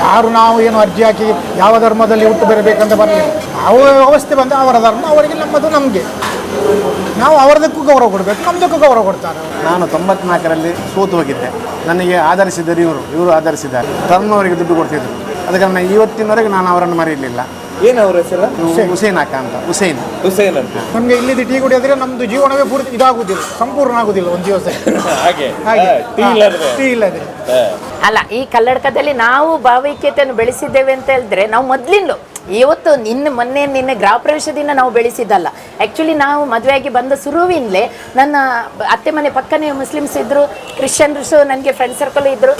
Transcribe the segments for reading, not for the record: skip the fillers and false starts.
ಯಾರು ನಾವು ಏನು ಅರ್ಜಿ ಹಾಕಿ ಯಾವ ಧರ್ಮದಲ್ಲಿ ಹುಟ್ಟು ಬರಬೇಕಂತ ಬರಲಿಲ್ಲ. ಯಾವ ವ್ಯವಸ್ಥೆ ಬಂದ ಅವರ ಧರ್ಮ ಅವರಿಗೆ, ನಮ್ಮದು ನಮಗೆ. ನಾವು ಅವರದಕ್ಕೂ ಗೌರವ ಕೊಡಬೇಕು, ನಮ್ಮದಕ್ಕೂ ಗೌರವ ಕೊಡ್ತಾರೆ. ನಾನು 94ರಲ್ಲಿ ಸೋತು ಹೋಗಿದ್ದೆ. ನನಗೆ ಆಧರಿಸಿದ್ದಾರೆ ಇವರು ಆಧರಿಸಿದ್ದಾರೆ. ಧರ್ಮವರಿಗೆ ದುಡ್ಡು ಕೊಡ್ತಿದ್ರು. ಅದಕ್ಕೆ ನಾನು ಇವತ್ತಿನವರೆಗೆ ನಾನು ಅವರನ್ನು ಮರೆಯಲಿಲ್ಲ. ಏನು ಅವ್ರ ಹೆಸರು? ಹುಸೇನ್ ಅಕ್ಕ ಅಂತ. ಹುಸೇನ್ ಅಂತ. ನಮಗೆ ಇಲ್ಲಿದ್ದು ಟೀ ಕುಡಿಯೋದ್ರೆ ನಮ್ಮದು ಜೀವನವೇ ಪೂರ್ತಿ ಇದಾಗುವುದಿಲ್ಲ, ಸಂಪೂರ್ಣ ಆಗುವುದಿಲ್ಲ ಒಂದು ದಿವಸ ಹಾಗೆ ಟೀ ಇಲ್ಲದ್ರೆ. ಅಲ್ಲ, ಈ ಕಲ್ಲಡ್ಕದಲ್ಲಿ ನಾವು ಭಾವೈಕ್ಯತೆಯನ್ನು ಬೆಳೆಸಿದ್ದೇವೆ ಅಂತ ಹೇಳಿದ್ರೆ ನಾವು ಮೊದಲಿಂದ ಇವತ್ತು ನಿನ್ನೆ ಗೃಹ ಪ್ರವೇಶದಿಂದ ನಾವು ಬೆಳೆಸಿದ್ದಲ್ಲ. ಆ್ಯಕ್ಚುಲಿ ನಾವು ಮದುವೆಯಾಗಿ ಬಂದ ಶುರುವಿನಲೇ ನನ್ನ ಅತ್ತೆ ಮನೆ ಪಕ್ಕನೇ ಮುಸ್ಲಿಮ್ಸ್ ಇದ್ರು, ಕ್ರಿಶ್ಚಿಯನ್ಸು ನನಗೆ ಫ್ರೆಂಡ್ ಸರ್ಕಲ್ ಇದ್ರು.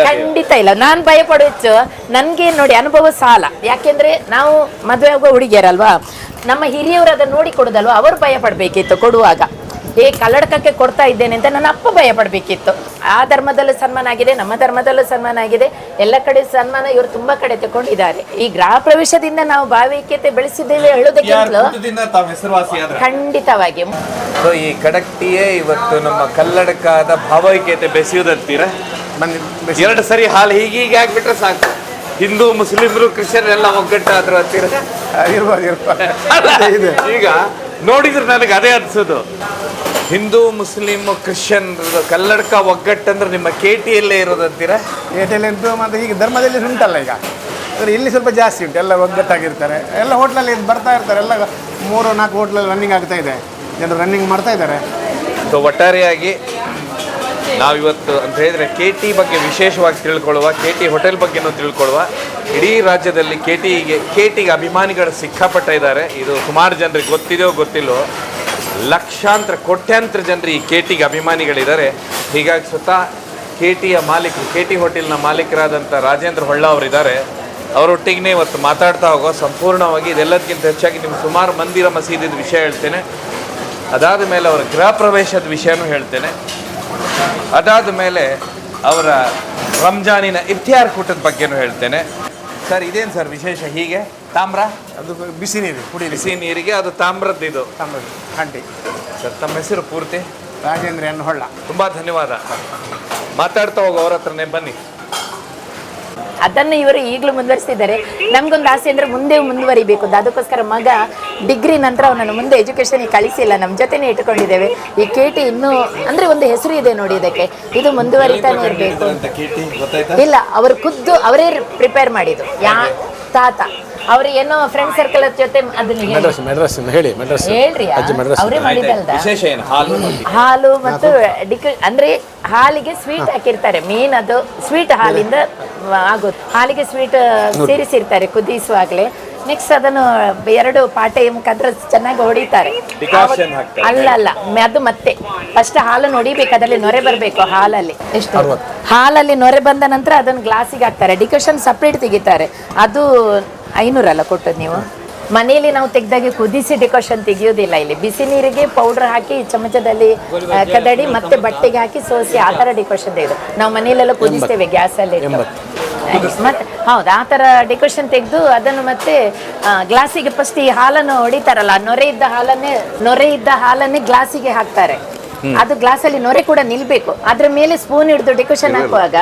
ಖಂಡಿತ ಇಲ್ಲ, ನಾನು ಭಯ ಪಡೋಚ್ಚು. ನನಗೆ ನೋಡಿ ಅನುಭವ ಸಾಲ. ಯಾಕೆಂದ್ರೆ ನಾವು ಮದುವೆ ಆಗುವ ಹುಡುಗಿಯರಲ್ವಾ, ನಮ್ಮ ಹಿರಿಯವರು ಅದನ್ನು ನೋಡಿ ಕೊಡೋದಲ್ವ, ಅವರು ಭಯ ಪಡಬೇಕಿತ್ತು ಕೊಡುವಾಗ. ಕಲ್ಲಡ್ಕಕ್ಕೆ ಕೊಡ್ತಾ ಇದ್ದೇನೆ ಅಂತ ನನ್ನ ಅಪ್ಪ ಭಯ ಪಡಬೇಕಿತ್ತು. ಆ ಧರ್ಮದಲ್ಲೂ ಸನ್ಮಾನ ಆಗಿದೆ, ನಮ್ಮ ಧರ್ಮದಲ್ಲೂ ಸನ್ಮಾನ ಆಗಿದೆ, ಎಲ್ಲ ಕಡೆ ಸನ್ಮಾನ ಇವರು ತುಂಬಾ ಕಡೆ ತಗೊಂಡಿದ್ದಾರೆ. ಈ ಗೃಹ ಪ್ರವೇಶದಿಂದ ನಾವು ಭಾವೈಕ್ಯತೆ ಬೆಳೆಸಿದ್ದೇವೆ ಹೇಳೋದಕ್ಕಿಂತಲೂ ಖಂಡಿತವಾಗಿ. ಈ ಕಡಕ್ಟಿಯೇ ಇವತ್ತು ನಮ್ಮ ಕಲ್ಲಡ್ಕದ ಭಾವೈಕ್ಯತೆ ಬೆಸೆಯುವುದಂತೀರ? ಎರಡು ಸರಿ ಹಾಲು ಹೀಗೀಗೆ ಆಗ್ಬಿಟ್ರೆ ಸಾಕು, ಹಿಂದೂ ಮುಸ್ಲಿಮ್ರು ಕ್ರಿಶ್ಚಿಯನ್ ಎಲ್ಲ ಒಗ್ಗಟ್ಟಾದ್ರು ಅಂತೀರ? ಈಗ ನೋಡಿದ್ರೆ ನನಗೆ ಅದೇ ಅನ್ಸೋದು, ಹಿಂದೂ ಮುಸ್ಲಿಂ ಕ್ರಿಶ್ಚಿಯನ್ ಕಲ್ಲಡ್ಕ ಒಗ್ಗಟ್ಟಂದ್ರೆ ನಿಮ್ಮ KTಯಲ್ಲೇ ಇರೋದಂತೀರ? KTಯಲ್ಲಿ ಅಂತೂ ಮತ್ತು ಈಗ ಧರ್ಮದಲ್ಲಿ ಉಂಟಲ್ಲ ಈಗ, ಅಂದರೆ ಇಲ್ಲಿ ಸ್ವಲ್ಪ ಜಾಸ್ತಿ ಉಂಟು. ಎಲ್ಲ ಒಗ್ಗಟ್ಟಾಗಿರ್ತಾರೆ, ಎಲ್ಲ ಹೋಟ್ಲಲ್ಲಿ ಬರ್ತಾ ಇರ್ತಾರೆ. ಎಲ್ಲ 3-4 ಹೋಟ್ಲಲ್ಲಿ ರನ್ನಿಂಗ್ ಆಗ್ತಾ ಇದೆ, ಜನರು ರನ್ನಿಂಗ್ ಮಾಡ್ತಾ ಇದ್ದಾರೆ. ಸೊ ಒಟ್ಟಾರೆಯಾಗಿ ನಾವಿವತ್ತು ಅಂತ ಹೇಳಿದರೆ KT ಬಗ್ಗೆ ವಿಶೇಷವಾಗಿ ತಿಳ್ಕೊಳ್ಳುವ, KT ಹೋಟೆಲ್ ಬಗ್ಗೆನೂ ತಿಳ್ಕೊಳ್ಳುವ. ಇಡೀ ರಾಜ್ಯದಲ್ಲಿ KTಗೆ ಅಭಿಮಾನಿಗಳು ಸಿಕ್ಕಾಪಟ್ಟ ಇದ್ದಾರೆ. ಇದು ಸುಮಾರು ಜನರಿಗೆ ಗೊತ್ತಿದೆಯೋ ಗೊತ್ತಿಲ್ಲೋ, ಲಕ್ಷಾಂತರ ಕೋಟ್ಯಾಂತರ ಜನರು ಈ KTಗೆ ಅಭಿಮಾನಿಗಳಿದ್ದಾರೆ. ಹೀಗಾಗಿ ಸ್ವತಃ KTಯ ಮಾಲೀಕರು, KT ಹೋಟೆಲ್ನ ಮಾಲೀಕರಾದಂಥ ರಾಜೇಂದ್ರ ಹೊಳ್ಳ ಅವರಿದ್ದಾರೆ. ಅವರೊಟ್ಟಿಗೆ ಇವತ್ತು ಮಾತಾಡ್ತಾ ಹೋಗೋ ಸಂಪೂರ್ಣವಾಗಿ ಇದೆಲ್ಲದಕ್ಕಿಂತ ಹೆಚ್ಚಾಗಿ ನಿಮ್ಗೆ ಸುಮಾರು ಮಂದಿರ ಮಸೀದಿದ ವಿಷಯ ಹೇಳ್ತೇನೆ. ಅದಾದ ಮೇಲೆ ಅವರ ಗೃಹ ಪ್ರವೇಶದ ವಿಷಯನೂ ಹೇಳ್ತೇನೆ. ಅದಾದ ಮೇಲೆ ಅವರ ರಂಜಾನಿನ ಇಫ್ತಿಯಾರ್ ಕೂಟದ ಬಗ್ಗೆನೂ ಹೇಳ್ತೇನೆ. ಸರ್, ಇದೇನು ಸರ್ ವಿಶೇಷ? ಹೀಗೆ ತಾಮ್ರ, ಅದು ಬಿಸಿ ನೀರು, ಬಿಸಿ ನೀರಿಗೆ ಅದು ತಾಮ್ರದ್ದು. ಇದು ತಾಮ್ರದ ಗಂಟೆ. ಸರ್, ತಮ್ಮ ಹೆಸರು ಪೂರ್ತಿ? ರಾಜೇಂದ್ರ ಎನ್ ಹೊಳ್ಳ. ತುಂಬ ಧನ್ಯವಾದ. ಮಾತಾಡ್ತಾ ಹೋಗೋ ಅವ್ರ ಹತ್ರನೇ ಬನ್ನಿ. ಅದನ್ನು ಇವರು ಈಗಲೂ ಮುಂದುವರಿಸ್ತಿದ್ದಾರೆ. ನಮಗೊಂದು ಆಸೆ ಅಂದರೆ ಮುಂದೆ ಮುಂದುವರಿಬೇಕು. ಅದಕ್ಕೋಸ್ಕರ ಮಗ ಡಿಗ್ರಿ ನಂತರ ಅವನನ್ನು ಮುಂದೆ ಎಜುಕೇಷನಿಗೆ ಕಳಿಸಿಲ್ಲ, ನಮ್ಮ ಜೊತೆನೇ ಇಟ್ಕೊಂಡಿದ್ದೇವೆ. ಈ KT ಇನ್ನೂ ಅಂದರೆ ಒಂದು ಹೆಸರು ಇದೆ ನೋಡಿ, ಇದಕ್ಕೆ ಇದು ಮುಂದುವರಿತಾನೆ ಇರಬೇಕು. ಇಲ್ಲ, ಅವರು ಖುದ್ದು ಅವರೇ ಪ್ರಿಪೇರ್ ಮಾಡಿದ್ದು. ತಾತ ಅವ್ರು ಏನೋ ಫ್ರೆಂಡ್ ಸರ್ಕಲ್ ಜೊತೆ ಅದನ್ನ ಹೇಳ್ರಿ, ಅವರೇ ಮಾಡಿದಲ್ದ. ಹಾಲು ಮತ್ತು ಅಂದ್ರೆ ಹಾಲಿಗೆ ಸ್ವೀಟ್ ಹಾಕಿರ್ತಾರೆ. ಮೇನ್ ಅದು ಸ್ವೀಟ್ ಹಾಲಿಂದ ಆಗೋದು. ಹಾಲಿಗೆ ಸ್ವೀಟ್ ಸೇರಿಸಿರ್ತಾರೆ ಕುದಿಸುವಾಗಲೇ. ನೆಕ್ಸ್ಟ್ ಅದನ್ನು 2 ಪಾಟೆ ಮುಖಾಂತರ ಚೆನ್ನಾಗಿ ಹೊಡಿತಾರೆ. ಅಲ್ಲ, ಅದು ಮತ್ತೆ ಫಸ್ಟ್ ಹಾಲನ್ನು ಹೊಡಿಬೇಕು, ಅದರಲ್ಲಿ ನೊರೆ ಬರಬೇಕು ಹಾಲಲ್ಲಿ. ಎಷ್ಟು ಹಾಲಲ್ಲಿ ನೊರೆ ಬಂದ ನಂತರ ಅದನ್ನು ಗ್ಲಾಸಿಗೆ ಹಾಕ್ತಾರೆ. ಡಿಕಾಷನ್ ಸಪ್ರೇಟ್ ತೆಗಿತಾರೆ. ಅದು 500 ಕೊಟ್ಟದ್ದು ನೀವು. ಮನೆಯಲ್ಲಿ ನಾವು ತೆಗೆದಾಗೆ ಕುದಿಸಿ ಡಿಕಾಷನ್ ತೆಗಿಯೋದಿಲ್ಲ. ಇಲ್ಲಿ ಬಿಸಿ ನೀರಿಗೆ ಪೌಡರ್ ಹಾಕಿ ಚಮಚದಲ್ಲಿ ಕದಡಿ ಮತ್ತೆ ಬಟ್ಟೆಗೆ ಹಾಕಿ ಸೋಸಿ ಆ ಥರ ಡಿಕಾಷನ್ ತೆಗೆದು ನಾವು ಮನೆಯಲ್ಲೆಲ್ಲ ಕುದಿಸ್ತೇವೆ ಗ್ಯಾಸಲ್ಲಿ. ಮತ್ತೆ ಹೌದು, ಆ ಥರ ಡೆಕೋರೇಷನ್ ತೆಗೆದು ಅದನ್ನು ಮತ್ತೆ ಗ್ಲಾಸಿಗೆ ಫಸ್ಟ್ ಈ ಹಾಲನ್ನು ಹೊಡಿತಾರಲ್ಲ, ನೊರೆ ಇದ್ದ ಹಾಲನ್ನೇ ಗ್ಲಾಸಿಗೆ ಹಾಕ್ತಾರೆ. ಅದು ಗ್ಲಾಸಲ್ಲಿ ನೊರೆ ಕೂಡ ನಿಲ್ಬೇಕು. ಅದ್ರ ಮೇಲೆ ಸ್ಪೂನ್ ಹಿಡಿದು ಡೆಕೋರೇಷನ್ ಹಾಕುವಾಗ,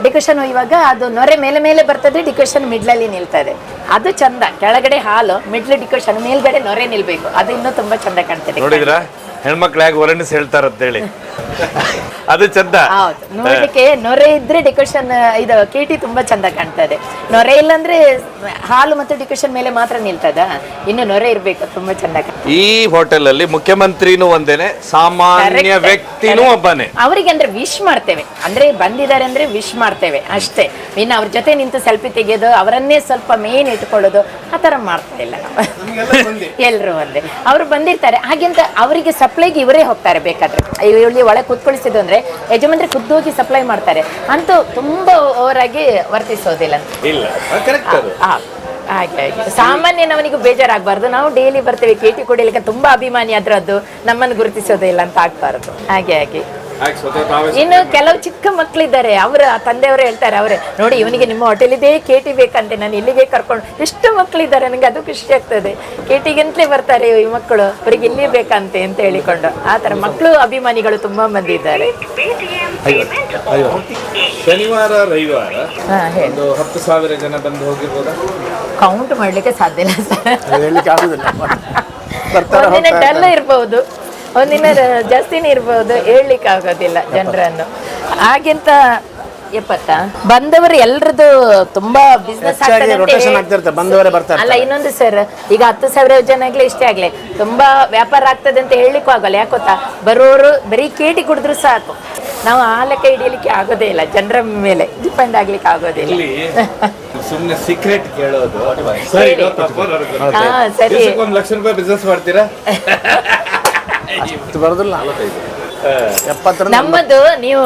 ಡೆಕೋರೇಷನ್ ಇವಾಗ ಅದು ನೊರೆ ಮೇಲೆ ಬರ್ತದೆ, ಡೆಕೋರೇಷನ್ ಮಿಡ್ಲಲ್ಲಿ ನಿಲ್ತದೆ. ಅದು ಚಂದ. ಕೆಳಗಡೆ ಹಾಲು, ಮಿಡ್ಲ್ ಡೆಕೋರೇಷನ್, ಮೇಲ್ಗಡೆ ನೊರೆ ನಿಲ್ಬೇಕು. ಅದು ಇನ್ನೂ ತುಂಬಾ ಚಂದ ಕಾಣ್ತದೆ. ಹೆಣ್ಮಕ್ಳಾಗಿ ವರ್ಣಿಸಿ ಹೇಳ್ತಾರಂತೇಳಿ ಅದು ಚಂದ. ಹೌದು, ನೋಡ್ಲಿಕ್ಕೆ ನೊರೆ ಇದ್ರೆ ಡೆಕೋರೇಷನ್ ಇದು KT ತುಂಬಾ ಚಂದ ಕಾಣ್ತದೆ. ನೊರೆ ಇಲ್ಲಂದ್ರೆ ಹಾಲು ಮತ್ತು ಡೆಕೋರೇಷನ್ ಮೇಲೆ ಮಾತ್ರ ನಿಲ್ತದ, ಇನ್ನು ನೊರೆ ಇರ್ಬೇಕು, ತುಂಬಾ ಚಂದ. ಈ ಹೋಟೆಲ್ ಅಲ್ಲಿ ಮುಖ್ಯಮಂತ್ರಿನೂ ಒಂದೇನೆ, ಸಾಮಾನ್ಯ ವ್ಯಕ್ತಿನೂ ಒಬ್ಬನೇ. ಅವರಿಗೆ ಅಂದ್ರೆ ವಿಶ್ ಮಾಡ್ತೇವೆ, ಅಂದ್ರೆ ಬಂದಿದ್ದಾರೆ ಅಂದ್ರೆ ವಿಶ್ ಮಾಡ್ತೇವೆ ಅಷ್ಟೇ. ಇನ್ನು ಅವ್ರ ಜೊತೆ ನಿಂತು ಸೆಲ್ಫಿ ತೆಗೆಯೋದು, ಅವರನ್ನೇ ಸ್ವಲ್ಪ ಮೇನ್ ಇಟ್ಕೊಳ್ಳೋದು ಆ ತರ ಮಾಡ್ತಾ ಇಲ್ಲ. ಎಲ್ರು ಒಂದೇ. ಅವರು ಬಂದಿರ್ತಾರೆ ಹಾಗೆಂತ ಅವರಿಗೆ ಸಪ್ಲೈಗೆ ಇವರೇ ಹೋಗ್ತಾರೆ. ಬೇಕಾದ್ರೆ ಇಲ್ಲಿ ಒಳಗೆ ಕೂತ್ಕೊಳಿಸಿದ್ದು ಅಂದ್ರೆ ಯಜಮಾನ್ರಿ ಖುದ್ದೋಗಿ ಸಪ್ಲೈ ಮಾಡ್ತಾರೆ. ಅಂತೂ ತುಂಬಾ ಓವರಾಗಿ ವರ್ತಿಸೋದಿಲ್ಲ. ಹಾಗೆ ಸಾಮಾನ್ಯನವನಿಗೂ ಬೇಜಾರಾಗಬಾರ್ದು. ನಾವು ಡೈಲಿ ಬರ್ತೇವೆ KT ಕುಡಿಲಿಕ್ಕೆ, ತುಂಬಾ ಅಭಿಮಾನಿ ಅದ್ರದ್ದು, ನಮ್ಮನ್ನು ಗುರುತಿಸೋದಿಲ್ಲ ಅಂತ ಆಗ್ಬಾರ್ದು. ಹಾಗೆ ಇನ್ನು ಕೆಲವು ಚಿಕ್ಕ ಮಕ್ಕಳಿದ್ದಾರೆ, ಅವರ ತಂದೆಯವರು ಹೇಳ್ತಾರೆ, ಅವರೇ ನೋಡಿ ಇವನಿಗೆ ನಿಮ್ಮ ಹೋಟೆಲ್ ಇದೇ ಕೇಟಿ ಬೇಕಂತೆ, ನಾನು ಇಲ್ಲಿಗೆ ಕರ್ಕೊಂಡು. ಎಷ್ಟು ಮಕ್ಕಳಿದ್ದಾರೆ, ನನಗೆ ಅದು ಖುಷಿ ಆಗ್ತದೆ. ಕೇಟಿಗಂತಲೇ ಬರ್ತಾರೆ ಈ ಮಕ್ಕಳು, ಅವರಿಗೆ ಇಲ್ಲಿ ಬೇಕಂತೆ ಅಂತ ಹೇಳಿಕೊಂಡು. ಆ ಥರ ಮಕ್ಕಳು ಅಭಿಮಾನಿಗಳು ತುಂಬಾ ಮಂದಿ ಇದ್ದಾರೆ. ಶನಿವಾರ ರವಿವಾರ ಹೇಳಿ, 10,000 ಜನ ಬಂದು ಹೋಗಿರ್ಬೋದಾ? ಕೌಂಟ್ ಮಾಡ್ಲಿಕ್ಕೆ ಸಾಧ್ಯ ಇಲ್ಲ ಸರ್. ಹೇಳಲಿಕ್ಕೆ ಆಗುದಿಲ್ಲ. ಒಂದಿನ ಡಲ್ ಇರ್ಬಹುದು, ಒಂದಿನ ಜಾಸ್ತಿನೇ ಇರ್ಬಹುದು, ಹೇಳ್ಲಿಕ್ಕೆ ಆಗೋದಿಲ್ಲ ಜನರನ್ನು. ಹಾಗೆಂತ ಬಂದವರು ಎಲ್ರದ್ದು ತುಂಬಾ ಬಿಸ್ನೆಸ್ ಬಂದವರೇ ಬರ್ತಾರೆ. ಅಲ್ಲ, ಇನ್ನೊಂದು ಸರ್, ಈಗ 10,000 ಜನ ಆಗ್ಲಿ ಇಷ್ಟೇ ಆಗ್ಲಿ ತುಂಬಾ ವ್ಯಾಪಾರ ಆಗ್ತದೆ ಅಂತ ಹೇಳಲಿಕ್ಕೂ ಆಗಲ್ಲ. ಯಾಕೊತ್ತಾ, ಬರೋರು ಬರೀ ಕೇಟಿ ಕುಡಿದ್ರು ಸಾಕು. ನಾವು ಆ ಲೆಕ್ಕ ಹಿಡಿಯಲಿಕ್ಕೆ ಆಗೋದೇ ಇಲ್ಲ, ಜನರ ಮೇಲೆ ಡಿಪೆಂಡ್ ಆಗ್ಲಿಕ್ಕೆ ಆಗೋದಿಲ್ಲ. ಸುಮ್ಮನೆ ಸೀಕ್ರೆಟ್ ಕೇಳೋದು. ಸರಿ. ಸರಿ, 1 ಲಕ್ಷ ರೂಪಾಯಿ ಬಿಸ್ನೆಸ್ ಮಾಡ್ತೀರಾ? ಬರೋದಿಲ್ಲ. ನಮ್ಮದು ನೀವು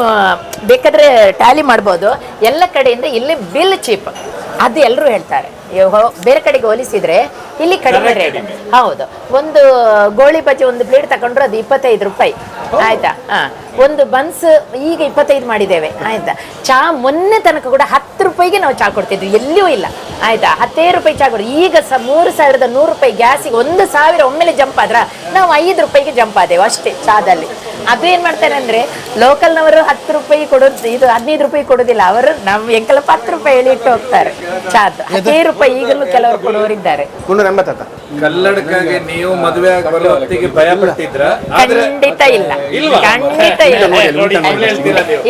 ಬೇಕಾದ್ರೆ ಟ್ಯಾಲಿ ಮಾಡ್ಬೋದು. ಎಲ್ಲ ಕಡೆಯಿಂದ ಇಲ್ಲಿ ಬಿಲ್ ಚೀಪ್, ಅದು ಎಲ್ಲರೂ ಹೇಳ್ತಾರೆ. ಬೇರೆ ಕಡೆಗೆ ಹೋಲಿಸಿದ್ರೆ ಇಲ್ಲಿ ಕಡಿಮೆ ರೇಟ್. ಹೌದು, ಒಂದು ಗೋಳಿ ಬಜ್ಜಿ ಒಂದು ಪ್ಲೇಟ್ ತಗೊಂಡ್ರು ಅದು 25 ರೂಪಾಯಿ ಆಯ್ತಾ. ಒಂದು ಬನ್ಸ್ ಈಗ 25 ಮಾಡಿದ್ದೇವೆ ಆಯ್ತಾ. ಚಾ ಮೊನ್ನೆ ತನಕ ಕೂಡ 10 ರೂಪಾಯಿಗೆ ನಾವು ಚಾ ಕೊಡ್ತಿದ್ವಿ, ಎಲ್ಲಿಯೂ ಇಲ್ಲ ಆಯ್ತಾ. 10 ರೂಪಾಯಿ ಚಾ ಕೊಡು. ಈಗ 3,100 ರೂಪಾಯಿ ಗ್ಯಾಸಿಗೆ 1,000 ಒಮ್ಮೆಲೆ ಜಂಪ್ ಆದ್ರ ನಾವು 5 ರೂಪಾಯಿಗೆ ಜಂಪ್ ಆದೆವು ಅಷ್ಟೇ ಚಾದಲ್ಲಿ. ಅದು ಏನ್ ಮಾಡ್ತಾರೆ ಅಂದ್ರೆ, ಲೋಕಲ್ನವರು 10 ರೂಪಾಯಿ ಕೊಡೋದು, ಇದು 15 ರೂಪಾಯಿ ಕೊಡೋದಿಲ್ಲ. ಅವರು ನಮ್ಮ ಎಂಕಲಪ್ಪ 10 ರೂಪಾಯಿ ಹೇಳಿ ಇಟ್ಟು ಹೋಗ್ತಾರೆ ಚಾದ್. 15 ರೂಪಾಯಿ ಈಗಲೂ ಕೆಲವರು ಕೊಡೋರಿದ್ದಾರೆ. ಕಲ್ಲಡಕಾಗೆ ನೀವು ಮದುವೆ ಆಗಬಲ್ಲ ಹೊತ್ತಿಗೆ ಭಯ ಪಟ್ಟಿದ್ರ? ಖಂಡಿತ ಇಲ್ಲ, ಖಂಡಿತ ಇಲ್ಲ,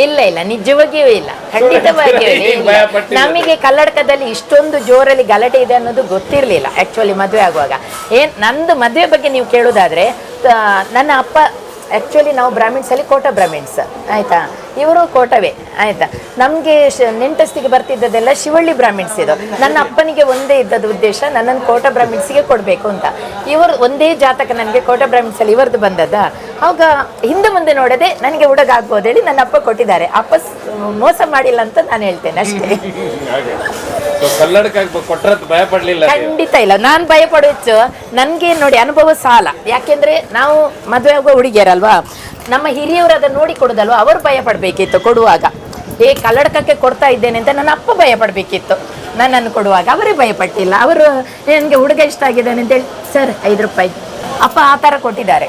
ಇಲ್ಲ ಇಲ್ಲ, ನಿಜವಾಗಿಯೂ ಇಲ್ಲ, ಖಂಡಿತವಾಗಿಯೂ ಇಲ್ಲ. ನಮಗೆ ಕಲ್ಲಡಕದಲ್ಲಿ ಇಷ್ಟೊಂದು ಜೋರಲ್ಲಿ ಗಲಾಟೆ ಇದೆ ಅನ್ನೋದು ಗೊತ್ತಿರ್ಲಿಲ್ಲ ಆಕ್ಚುಲಿ ಮದುವೆ ಆಗುವಾಗ. ನಂದು ಮದುವೆ ಬಗ್ಗೆ ನೀವು ಕೇಳೋದಾದ್ರೆ, ನನ್ನ ಅಪ್ಪ ಆ್ಯಕ್ಚುಲಿ ನಾವು ಬ್ರಾಹ್ಮಿಣ್ಸ್ ಅಲ್ಲಿ ಕೋಟ ಬ್ರಾಹ್ಮಿಣ್ಸ್ ಆಯ್ತಾ, ಇವರು ಕೋಟವೇ ಆಯ್ತಾ. ನಮಗೆ ನೆಂಟಸ್ತಿಗೆ ಬರ್ತಿದ್ದದೆಲ್ಲ ಶಿವಳ್ಳಿ ಬ್ರಾಹ್ಮಿಣ್ಸ್. ಇದು ನನ್ನ ಅಪ್ಪನಿಗೆ ಒಂದೇ ಇದ್ದದ ಉದ್ದೇಶ, ನನ್ನನ್ನು ಕೋಟ ಬ್ರಾಹ್ಮಿಣ್ಸ್ಗೆ ಕೊಡಬೇಕು ಅಂತ. ಇವರು ಒಂದೇ ಜಾತಕ ನನಗೆ ಕೋಟ ಬ್ರಾಹ್ಮಿಣ್ಸ್ ಅಲ್ಲಿ ಇವರದ್ದು ಬಂದದ. ಆವಾಗ ಹಿಂದೆ ಮುಂದೆ ನೋಡದೆ ನನಗೆ ಹುಡುಗ ಆಗ್ಬೋದು ಹೇಳಿ ನನ್ನ ಅಪ್ಪ ಕೊಟ್ಟಿದ್ದಾರೆ. ಅಪ್ಪ ಮೋಸ ಮಾಡಿಲ್ಲ ಅಂತ ನಾನು ಹೇಳ್ತೇನೆ ಅಷ್ಟೇ. ಖಂಡಿತ ಇಲ್ಲ, ನಾನು ಭಯ ಪಡೋಚ್ಚು. ನನ್ಗೆ ನೋಡಿ ಅನುಭವ ಸಾಲ. ಯಾಕೆಂದ್ರೆ ನಾವು ಮದುವೆ ಆಗುವ ಹುಡುಗಿಯರಲ್ವಾ, ನಮ್ಮ ಹಿರಿಯವರು ಅದನ್ನು ನೋಡಿ ಕೊಡುದಲ್ವಾ, ಅವರು ಭಯ ಪಡ್ಬೇಕಿತ್ತು ಕೊಡುವಾಗ. ಕಲ್ಲಡಕಕ್ಕೆ ಕೊಡ್ತಾ ಇದ್ದೇನೆ ಅಂತ ನನ್ನ ಅಪ್ಪ ಭಯ ಪಡ್ಬೇಕಿತ್ತು ನನ್ನನ್ನು ಕೊಡುವಾಗ. ಅವರೇ ಭಯ ಪಟ್ಟಿಲ್ಲ. ಅವರು ನನಗೆ ಹುಡುಗ ಇಷ್ಟ ಆಗಿದ್ದಾನೆ ಅಂತೇಳಿ ಸರ್ 5 ರೂಪಾಯಿ ಅಪ್ಪ ಆ ಥರ ಕೊಟ್ಟಿದ್ದಾರೆ.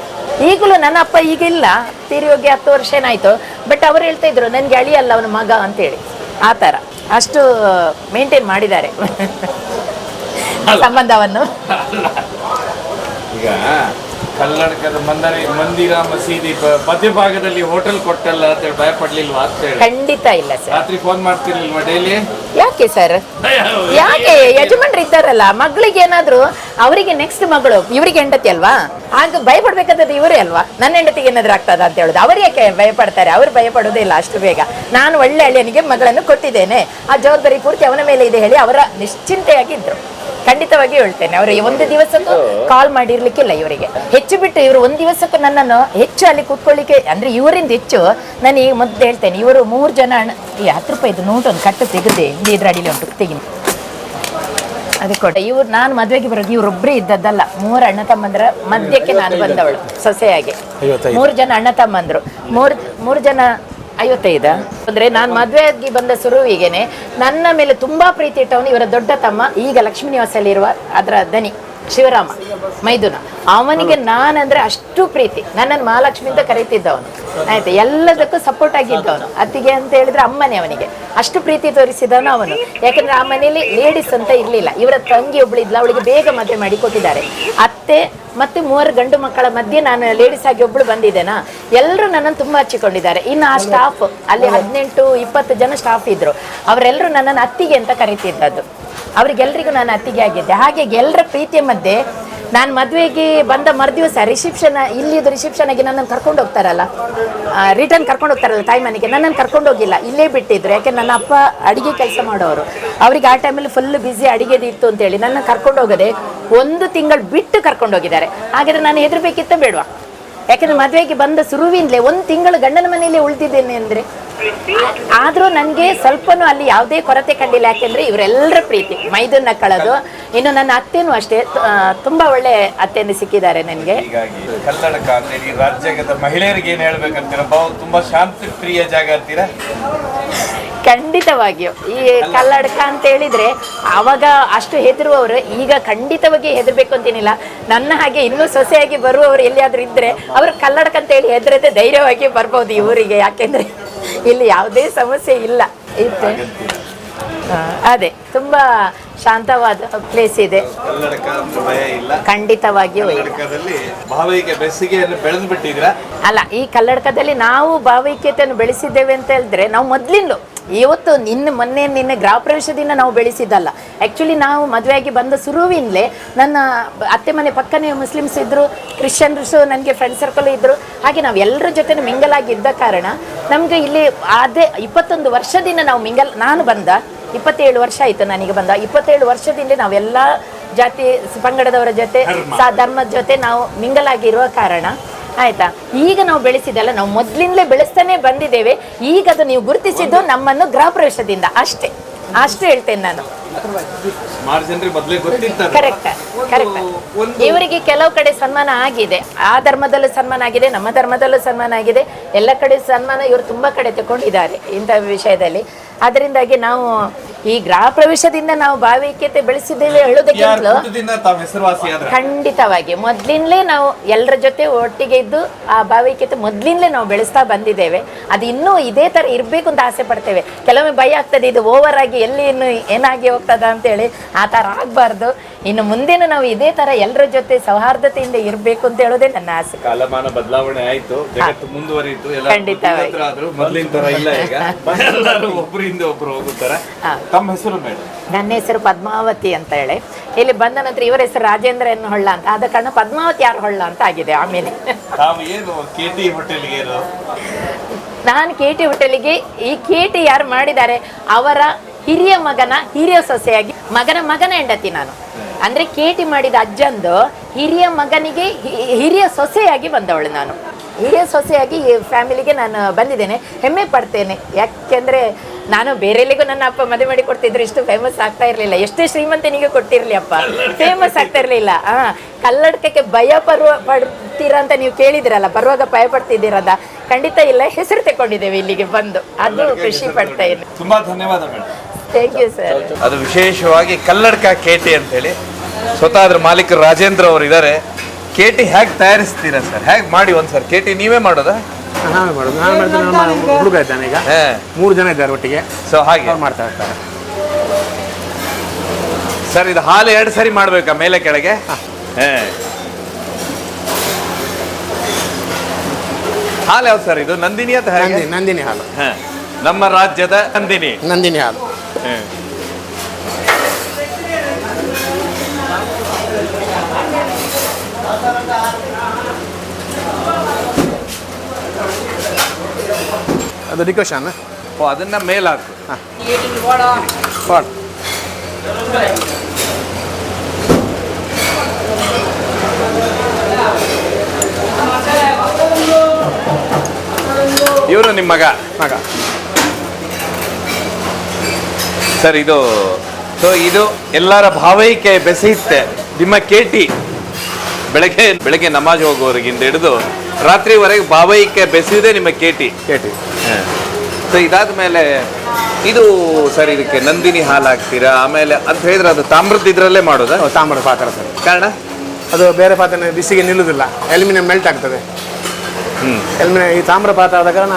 ಈಗಲೂ ನನ್ನ ಅಪ್ಪ ಈಗ ಇಲ್ಲ, ತೀರಿ ಹೋಗಿ 10 ವರ್ಷ ಏನಾಯ್ತು. ಬಟ್ ಅವರು ಹೇಳ್ತಾ ಇದ್ರು ನನಗೆ ಅಳಿಯಲ್ಲ ಅವನ ಮಗ ಅಂತೇಳಿ. ಆ ಥರ ಅಷ್ಟು ಮೇಂಟೈನ್ ಮಾಡಿದ್ದಾರೆ ಸಂಬಂಧವನ್ನು. ಈಗ ಕಲ್ಲಡಕದ ಮಂದಿರ ಮಸೀದಿ ಮಧ್ಯಭಾಗದಲ್ಲಿ ಹೋಟೆಲ್ ಕೊಟ್ಟಲ್ಲ ಅಂತ ಹೇಳಿ ಭಯ ಪಡ್ಲಿಲ್ವಾ ಅಂತ ಹೇಳಿ? ಖಂಡಿತ ಇಲ್ಲ ಸರ್. ರಾತ್ರಿ ಫೋನ್ ಮಾಡ್ತಿರ್ಲಿಲ್ವಾ ಡೈಲಿ? ಯಾಕೆ ಸರ್, ಯಾಕೆ? ಯಜಮಾನ್ರು ಇದ್ದಾರಲ್ಲ, ಮಗಳಿಗೆ ಏನಾದ್ರು ಅವರಿಗೆ ನೆಕ್ಸ್ಟ್ ಮಗಳು ಇವರಿಗೆ ಹೆಂಡತಿ ಅಲ್ವಾ, ಆಗ ಭಯ ಪಡ್ಬೇಕಾದದ್ದು ಇವರೇ ಅಲ್ವಾ. ನನ್ನ ಹೆಂಡತಿಗೆ ಏನಾದ್ರು ಆಗ್ತದ ಅಂತ ಹೇಳುದು. ಅವ್ರು ಯಾಕೆ ಭಯ ಪಡ್ತಾರೆ? ಅವ್ರು ಭಯ ಪಡೋದೇ ಇಲ್ಲ ಅಷ್ಟು ಬೇಗ. ನಾನು ಒಳ್ಳೆ ಅಳಿಯನಿಗೆ ಮಗಳನ್ನು ಕೊಟ್ಟಿದ್ದೇನೆ, ಆ ಜವಾಬ್ದಾರಿ ಪೂರ್ತಿ ಅವನ ಮೇಲೆ ಇದೆ ಹೇಳಿ ಅವರ ನಿಶ್ಚಿಂತೆಯಾಗಿದ್ರು. ಖಂಡಿತವಾಗಿ ಹೇಳ್ತೇನೆ, ಅವರು ಒಂದು ದಿವಸಕ್ಕೂ ಕಾಲ್ ಮಾಡಿರ್ಲಿಕ್ಕಿಲ್ಲ ಇವರಿಗೆ. ಹೆಚ್ಚು ಬಿಟ್ಟು ಇವರು ಒಂದು ದಿವಸಕ್ಕೂ ನನ್ನನ್ನು ಹೆಚ್ಚು ಅಲ್ಲಿ ಕೂತ್ಕೊಳ್ಳಿಕ್ಕೆ, ಅಂದ್ರೆ ಇವರಿಂದ ಹೆಚ್ಚು ನಾನು ಈಗ ಮೊದಲು ಹೇಳ್ತೇನೆ, ಇವರು 3 ಜನ 10 ರೂಪಾಯಿದು ನೋಟ್ ಒಂದು ಕಟ್ಟು ತೆಗೆದೆ ಇದ್ರ ಅಡಿಲಿ ಉಂಟು ತೆಗಿನಿ ಅದಕ್ಕೆ ಕೊಟ್ಟೆ. ಇವ್ರು ನಾನು ಮದುವೆಗೆ ಬರೋದು ಇವರೊಬ್ಬರೇ ಇದ್ದದ್ದಲ್ಲ, 3 ಅಣ್ಣ ತಮ್ಮಂದ್ರ ಮಧ್ಯಕ್ಕೆ ನಾನು ಬಂದವಳು ಸೊಸೆಯಾಗಿ. 3 ಜನ ಅಣ್ಣ ತಮ್ಮಂದ್ರು, 3 ಜನ 55 ಅಂದ್ರೆ ನಾನು ಮದುವೆ ಆಗಿ ಬಂದ ಶುರುವಿಗೆನೆ ನನ್ನ ಮೇಲೆ ತುಂಬಾ ಪ್ರೀತಿ ಇಟ್ಟವನು ಇವರ ದೊಡ್ಡ ತಮ್ಮ, ಈಗ ಲಕ್ಷ್ಮೀ ನಿವಾಸಲ್ಲಿ ಇರುವ ಅದರ ದನಿ ಶಿವರಾಮ ಮೈದುನ. ಅವನಿಗೆ ನಾನಂದ್ರೆ ಅಷ್ಟು ಪ್ರೀತಿ, ನನ್ನನ್ನು ಮಹಾಲಕ್ಷ್ಮಿ ಅಂತ ಕರೀತಿದ್ದವನು ಆಯ್ತು. ಎಲ್ಲದಕ್ಕೂ ಸಪೋರ್ಟ್ ಆಗಿದ್ದವನು. ಅತ್ತಿಗೆ ಅಂತ ಹೇಳಿದ್ರೆ ಅಮ್ಮನೇ ಅವನಿಗೆ, ಅಷ್ಟು ಪ್ರೀತಿ ತೋರಿಸಿದವನು ಅವನು. ಯಾಕಂದ್ರೆ ಆ ಮನೆಯಲ್ಲಿ ಲೇಡೀಸ್ ಅಂತ ಇರ್ಲಿಲ್ಲ. ಇವರ ತಂಗಿ ಒಬ್ಳಿದ್ಲ, ಅವಳಿಗೆ ಬೇಗ ಮದುವೆ ಮಾಡಿ ಕೊಟ್ಟಿದ್ದಾರೆ. ಅತ್ತೆ ಮತ್ತೆ 3 ಗಂಡು ಮಕ್ಕಳ ಮಧ್ಯೆ ನಾನು ಲೇಡೀಸ್ ಆಗಿ ಒಬ್ಳು ಬಂದಿದ್ದೇನಾ, ಎಲ್ಲರೂ ನನ್ನನ್ನು ತುಂಬಾ ಹಚ್ಚಿಕೊಂಡಿದ್ದಾರೆ. ಇನ್ನು ಆ ಸ್ಟಾಫ್ ಅಲ್ಲಿ 18-20 ಜನ ಸ್ಟಾಫ್ ಇದ್ರು, ಅವರೆಲ್ಲರೂ ನನ್ನನ್ನು ಅತ್ತಿಗೆ ಅಂತ ಕರೀತಿದ್ದದ್ದು. ಅವ್ರಿಗೆಲ್ರಿಗೂ ನಾನು ಅತ್ತಿಗೆ ಆಗಿದ್ದೆ. ಹಾಗೆ ಎಲ್ಲರ ಪ್ರೀತಿಯ ಮಧ್ಯೆ ನಾನು ಮದುವೆಗೆ ಬಂದ ಮರುದಿವಸ ರಿಸೆಪ್ಷನ್, ಇಲ್ಲಿದ್ದು ರಿಸೆಪ್ಷನ್ ಆಗಿ ನನ್ನನ್ನು ಕರ್ಕೊಂಡು ಹೋಗ್ತಾರಲ್ಲ, ರಿಟರ್ನ್ ಕರ್ಕೊಂಡು ಹೋಗ್ತಾರಲ್ಲ ತಾಯಿ ಮನೆಗೆ, ನನ್ನನ್ನು ಕರ್ಕೊಂಡು ಹೋಗಿಲ್ಲ, ಇಲ್ಲೇ ಬಿಟ್ಟಿದ್ರು. ಯಾಕೆ ನನ್ನ ಅಪ್ಪ ಅಡಿಗೆ ಕೆಲಸ ಮಾಡೋರು, ಅವ್ರಿಗೆ ಆ ಟೈಮಲ್ಲಿ ಫುಲ್ ಬ್ಯುಸಿ ಅಡಿಗೆದು ಇತ್ತು ಅಂತೇಳಿ ನನ್ನ ಕರ್ಕೊಂಡು ಹೋಗದೆ 1 ತಿಂಗಳು ಬಿಟ್ಟು ಕರ್ಕೊಂಡು ಹೋಗಿದ್ದಾರೆ. ಹಾಗಾದ್ರೆ ನಾನು ಹೆದರ್ಬೇಕಿತ್ತ ಬೇಡವಾ? ಯಾಕಂದ್ರೆ ಮದುವೆಗೆ ಬಂದ ಶುರುವಿಂದಲೇ 1 ತಿಂಗಳು ಗಂಡನ ಮನೆಯಲ್ಲೇ ಉಳಿದಿದ್ದೇನೆ ಅಂದರೆ ಆದರೂ ನನಗೆ ಸ್ವಲ್ಪನೂ ಅಲ್ಲಿ ಯಾವುದೇ ಕೊರತೆ ಕಂಡಿಲ್ಲ. ಯಾಕೆಂದರೆ ಇವರೆಲ್ಲರ ಪ್ರೀತಿ ಮೈದುನ ಕಳೆದು. ಇನ್ನು ನನ್ನ ಅತ್ತೆನೂ ಅಷ್ಟೇ, ತುಂಬ ಒಳ್ಳೆ ಅತ್ತೆಯನ್ನು ಸಿಕ್ಕಿದ್ದಾರೆ ನನಗೆ. ಹೀಗಾಗಿ ಕಲ್ಲಡಕ ಅಂದ್ರೆ ಈ ರಾಜ್ಯದ ಮಹಿಳೆಯರಿಗೆ ಏನು ಹೇಳ್ಬೇಕಂತೀರ? ತುಂಬಾ ಶಾಂತಿ ಪ್ರಿಯ ಜಾಗ ಅಂತೀರಾ? ಖಂಡಿತವಾಗಿಯೂ ಈ ಕಲ್ಲಡಕ ಅಂತ ಹೇಳಿದ್ರೆ ಆವಾಗ ಅಷ್ಟು ಹೆದರುವವರು ಈಗ ಖಂಡಿತವಾಗಿ ಹೆದರ್ಬೇಕು ಅಂತೇನಿಲ್ಲ. ನನ್ನ ಹಾಗೆ ಇನ್ನೂ ಸೊಸೆಯಾಗಿ ಬರುವವರು ಎಲ್ಲಿಯಾದ್ರೂ ಇದ್ರೆ ಅವರು ಕಲ್ಲಡಕ ಅಂತ ಹೇಳಿ ಹೆದರದೆ ಧೈರ್ಯವಾಗಿ ಬರ್ಬೋದು ಈ ಊರಿಗೆ. ಯಾಕೆಂದ್ರೆ ಇಲ್ಲಿ ಯಾವುದೇ ಸಮಸ್ಯೆ ಇಲ್ಲ ಇತ್ತು. ಅದೇ ತುಂಬಾ ಶಾಂತವಾದ ಪ್ಲೇಸ್ ಇದೆ. ಕಲ್ಲಡಕ ಅಂದ್ರೆ ಭಯ ಇಲ್ಲ, ಖಂಡಿತವಾಗಿಯೂ ಇಲ್ಲ. ಕಲ್ಲಡಕದಲ್ಲಿ ಭಾವೈಕ್ಯ ಬೆಸಿಗೆಯನ್ನು ಬೆಳೆದು ಬಿಟ್ಟಿದ್ರ? ಅಲ್ಲ, ಈ ಕಲ್ಲಡಕದಲ್ಲಿ ನಾವು ಭಾವೈಕ್ಯತೆಯನ್ನು ಬೆಳೆಸಿದ್ದೇವೆ ಅಂತ ಹೇಳಿದ್ರೆ ನಾವು ಮೊದಲಿಂದಲೂ ಇವತ್ತು ನಿನ್ನೆ ಗೃಹ ಪ್ರವೇಶದಿಂದ ನಾವು ಬೆಳೆಸಿದ್ದಲ್ಲ. ಆ್ಯಕ್ಚುಲಿ ನಾವು ಮದುವೆಯಾಗಿ ಬಂದ ಶುರುವಿನಲೇ ನನ್ನ ಅತ್ತೆ ಮನೆ ಪಕ್ಕನೇ ಮುಸ್ಲಿಮ್ಸ್ ಇದ್ದರು, ಕ್ರಿಶ್ಚಿಯನ್ಸು ನನಗೆ ಫ್ರೆಂಡ್ ಸರ್ಕಲ್ ಇದ್ದರು. ಹಾಗೆ ನಾವು ಎಲ್ಲರ ಜೊತೆ ಮಿಂಗಲಾಗಿದ್ದ ಕಾರಣ ನಮಗೆ ಇಲ್ಲಿ ಅದೇ 21 ವರ್ಷದಿಂದ ನಾವು ನಾನು ಬಂದ 27 ವರ್ಷ ಆಯಿತು ನನಗೆ ಬಂದ. 27 ವರ್ಷದಿಂದ ನಾವೆಲ್ಲ ಜಾತಿ ಪಂಗಡದವರ ಜೊತೆ ಧರ್ಮದ ಜೊತೆ ನಾವು ಮಿಂಗಲಾಗಿರುವ ಕಾರಣ ಆಯ್ತಾ, ಈಗ ನಾವು ಬೆಳೆಸಿದಲ್ಲ, ನಾವು ಮೊದಲಿಂದಲೇ ಬೆಳೆಸ್ತಾನೆ ಬಂದಿದ್ದೇವೆ. ಈಗ ಅದು ನೀವು ಗುರುತಿಸಿದ್ದು ನಮ್ಮನ್ನು ಗೃಹ ಪ್ರವೇಶದಿಂದ ಅಷ್ಟೇ ಹೇಳ್ತೇನೆ ನಾನು. ಕರೆಕ್ಟ್. ಇವರಿಗೆ ಕೆಲವು ಕಡೆ ಸನ್ಮಾನ ಆಗಿದೆ, ಆ ಧರ್ಮದಲ್ಲೂ ಸನ್ಮಾನ ಆಗಿದೆ, ನಮ್ಮ ಧರ್ಮದಲ್ಲೂ ಸನ್ಮಾನ ಆಗಿದೆ, ಎಲ್ಲ ಕಡೆ ಸನ್ಮಾನ ಇವರು ತುಂಬ ಕಡೆ ತಗೊಂಡಿದ್ದಾರೆ ಇಂಥ ವಿಷಯದಲ್ಲಿ. ಅದರಿಂದಾಗಿ ನಾವು ಈ ಗೃಹ ಪ್ರವೇಶದಿಂದ ನಾವು ಭಾವೈಕ್ಯತೆ ಬೆಳೆಸಿದ್ದೇವೆ ಹೇಳೋದಕ್ಕಿಂತಲೂ ಖಂಡಿತವಾಗಿ ಮೊದಲಿಂದಲೇ ನಾವು ಎಲ್ಲರ ಜೊತೆ ಒಟ್ಟಿಗೆ ಇದ್ದು ಆ ಭಾವೈಕ್ಯತೆ ಮೊದಲಿಂದಲೇ ನಾವು ಬೆಳೆಸ್ತಾ ಬಂದಿದ್ದೇವೆ. ಅದು ಇನ್ನೂ ಇದೇ ಥರ ಇರಬೇಕು ಅಂತ ಆಸೆ ಪಡ್ತೇವೆ. ಕೆಲವೊಮ್ಮೆ ಭಯ ಆಗ್ತದೆ, ಇದು ಓವರ್ ಆಗಿ ಎಲ್ಲಿ ಇನ್ನು ಏನಾಗಿ ಹೋಗ್ತದ ಅಂತೇಳಿ. ಆ ಥರ ಆಗಬಾರ್ದು. ಇನ್ನು ಮುಂದೇನು ನಾವು ಇದೇ ಥರ ಎಲ್ಲರ ಜೊತೆ ಸೌಹಾರ್ದತೆಯಿಂದ ಇರಬೇಕು ಅಂತ ಹೇಳೋದೇ ನನ್ನ ಆಸೆ. ಕಾಲಮಾನ ಬದಲಾವಣೆ ಆಯ್ತು, ಜಗತ್ತು ಮುಂದುವರಿಯಿತು, ಖಂಡಿತವಾಗಿ ಮೊದಲಿನ ತರ ಇಲ್ಲ ಈಗ. ಎಲ್ಲರೂ ಒಬ್ಬರಿಂದ ಒಬ್ರು ಹೋಗುತ್ತಾರೆ. ತಮ್ಮ ಹೆಸರು ಮೇಡಮ್? ನನ್ನ ಹೆಸರು ಪದ್ಮಾವತಿ ಅಂತ ಹೇಳಿ. ಇಲ್ಲಿ ಬಂದ ನಂತರ ಇವರ ಹೆಸರು ರಾಜೇಂದ್ರ ಎನ್ ಹೊಳ್ಳ ಅಂತ, ಆದ ಕಾರಣ ಪದ್ಮಾವತಿ ಯಾರು ಹೊಳ್ಳ ಅಂತ ಆಗಿದೆ. ಆಮೇಲೆ ತಾವು ಏನು KT ಹೋಟೆಲ್ಗೆ ನಾನು KT ಹೋಟೆಲಿಗೆ ಈ KT ಯಾರು ಮಾಡಿದ್ದಾರೆ ಅವರ ಹಿರಿಯ ಮಗನ ಹಿರಿಯ ಸೊಸೆಯಾಗಿ, ಮಗನ ಹೆಂಡತಿ ನಾನು. ಅಂದರೆ KT ಮಾಡಿದ ಅಜ್ಜಂದು ಹಿರಿಯ ಮಗನಿಗೆ ಹಿರಿಯ ಸೊಸೆಯಾಗಿ ಬಂದವಳು ನಾನು. ಹಿರಿಯ ಸೊಸೆಯಾಗಿ ಈ ಫ್ಯಾಮಿಲಿಗೆ ನಾನು ಬಂದಿದ್ದೇನೆ, ಹೆಮ್ಮೆ ಪಡ್ತೇನೆ. ಯಾಕೆಂದರೆ ನಾನು ಬೇರೆಲ್ಲಿಗೂ ನನ್ನ ಅಪ್ಪ ಮದುವೆ ಮಾಡಿ ಕೊಡ್ತಿದ್ರು ಇಷ್ಟು ಫೇಮಸ್ ಆಗ್ತಾ ಇರಲಿಲ್ಲ. ಎಷ್ಟೇ ಶ್ರೀಮಂತನಿಗೆ ಕೊಟ್ಟಿರಲಿ ಅಪ್ಪ, ಫೇಮಸ್ ಆಗ್ತಾ ಇರಲಿಲ್ಲ. ಕಲ್ಲಡಕಕ್ಕೆ ಭಯ ಪಡ್ತೀರಾ ಅಂತ ನೀವು ಕೇಳಿದಿರಲ್ಲ, ಬರುವಾಗ ಭಯ ಪಡ್ತಿದ್ದೀರದ? ಖಂಡಿತ ಇಲ್ಲ, ಹೆಸರು ತಗೊಂಡಿದ್ದೇವೆ ಇಲ್ಲಿಗೆ ಬಂದು, ಅದು ಖುಷಿ ಪಡ್ತಾ ಇದ್ದೀನಿ. ತುಂಬಾ ಧನ್ಯವಾದ ಮೇಡಮ್. Thank you sir. ಅದು ವಿಶೇಷವಾಗಿ ಕಲ್ಲಡಕ KT ಅಂತೇಳಿ ಸ್ವತಃ ಅದ್ರ ಮಾಲೀಕರು ರಾಜೇಂದ್ರ ಅವರು ಇದ್ದಾರೆ. KT ಹೇಗೆ ತಯಾರಿಸ್ತೀರಾ ಸರ್? ಹೇಗೆ ಮಾಡಿ ಒಂದ್ಸರ್ KT ನೀವೇ ಮಾಡೋದಾ? ನಾನು ಮಾಡೋದು. ನಮ್ಮ ಹುಡುಗ ಇದ್ದಾನೆ ಈಗ, 3 ಜನ ಇದ್ದಾರೆ ಒಟ್ಟಿಗೆ. ಸೊ ಹಾಗೆ ಮಾಡ್ತಾ ಇರ್ತಾರೆ ಸರ್. ಇದು ಹಾಲು 2 ಸರಿ ಮಾಡ್ಬೇಕಾ ಮೇಲೆ ಕೆಳಗೆ? ಹಾಲು ಯಾವ್ದು ಸರ್ ಇದು? ನಂದಿನಿ ಅಂತ? ನಂದಿನಿ ಹಾಲು. ನಮ್ಮ ರಾಜ್ಯದ ನಂದಿನಿ ಹಾಲು. ಅದು ಡಿಕೋಷನ್. ಅದನ್ನ ಮೇಲೆ ಹಾಕು. ಇವರು ನಿಮ್ಮ ಮಗ ಸರ್. ಇದು ಇದು ಎಲ್ಲರ ಭಾವೈಕ್ಯ ಬೆಸೆಯುತ್ತೆ. ನಿಮ್ಮ KT ಬೆಳಗ್ಗೆ ನಮಾಜ್ ಹೋಗುವವರೆಗಿಂದ ಹಿಡಿದು ರಾತ್ರಿವರೆಗೆ ಭಾವೈಕ್ಯ ಬೆಸೆಯುವುದೇ ನಿಮ್ಮ KT. ಸೊ ಇದಾದ ಮೇಲೆ ಇದು ಸರ್, ಇದಕ್ಕೆ ನಂದಿನಿ ಹಾಲು ಹಾಕ್ತೀರಾ? ಆಮೇಲೆ ಅಂತ ಹೇಳಿದ್ರೆ ಅದು ತಾಮ್ರದ ಇದರಲ್ಲೇ ಮಾಡೋದಾ? ತಾಮ್ರದ ಪಾತ್ರ ಸರ್. ಕಾರಣ ಅದು ಬೇರೆ ಪಾತ್ರೆ ಬಿಸಿಗೆ ನಿಲ್ಲುವುದಿಲ್ಲ, ಅಲ್ಯೂಮಿನಿಯಂ ಮೆಲ್ಟ್ ಆಗ್ತದೆ. ಅಲ್ಯೂಮಿನಿಯಂ ಈ ತಾಮ್ರ ಪಾತ್ರ ಆದ ಕಾರಣ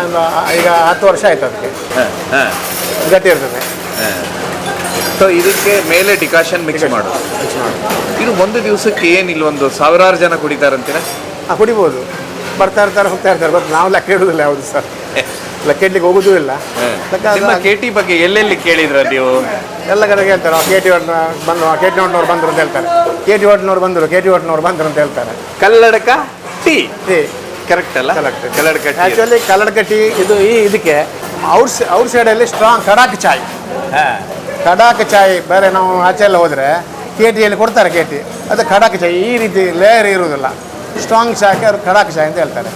ಈಗ 10 ವರ್ಷ ಆಯ್ತು ಅದಕ್ಕೆ ಗಟ್ಟಿ ಇರ್ತದೆ. ಸೊ ಇದಕ್ಕೆ ಮೇಲೆ ಡಿಕಾಷನ್ ಮಿಕ್ಸ್ ಮಾಡೋದು. ಇದು ಒಂದು ದಿವಸಕ್ಕೆ ಏನಿಲ್ಲ, ಒಂದು 1000 ಜನ ಕುಡಿತಾರಂತೀರಾ? ಕುಡಿಬೋದು, ಬರ್ತಾ ಇರ್ತಾರೆ ಹೋಗ್ತಾ ಇರ್ತಾರೆ. ಬಟ್ ನಾವು ಲೆಕ್ಕ ಇಡುವುದಿಲ್ಲ ಯಾವುದು ಸರ್, ಲೆಕ್ಕ ಇಡ್ಲಿಕ್ಕೆ ಹೋಗುದೂ ಇಲ್ಲ. ನಿಮ್ಮ KT ಬಗ್ಗೆ ಎಲ್ಲೆಲ್ಲಿ ಕೇಳಿದ್ರ ನೀವು? ಎಲ್ಲ ಕಡೆ ಹೇಳ್ತಾರೆ, KT ಹೋಟ್ನವ್ರು ಬಂದರು ಅಂತ ಹೇಳ್ತಾರೆ. KT ಹೋಟ್ನವ್ರು ಬಂದರು ಅಂತ ಹೇಳ್ತಾರೆ. ಕಲ್ಲಡಕ ಟೀ ಕರೆಕ್ಟ್ ಅಲ್ಲ? ಕಲ್ಲಡಕ ಆ್ಯಕ್ಚುಲಿ ಕಲ್ಲಡಕ ಟೀ ಇದಕ್ಕೆ ಔಟ್ ಸೈಡಲ್ಲಿ ಸ್ಟ್ರಾಂಗ್ ಕಡಾಕ ಚಾಯ್ ಬೇರೆ. ನಾವು ಆಚೆ ಎಲ್ಲ ಹೋದರೆ KTಯಲ್ಲಿ ಕೊಡ್ತಾರೆ KT, ಅದು ಕಡಾಕ ಚಾಯ್. ಈ ರೀತಿ ಲೇಯರ್ ಇರುವುದಿಲ್ಲ, ಸ್ಟ್ರಾಂಗ್ ಚಾಯ್ಗೆ ಅವ್ರು ಕಡಾಕ ಚಾಯ್ ಅಂತ ಹೇಳ್ತಾರೆ.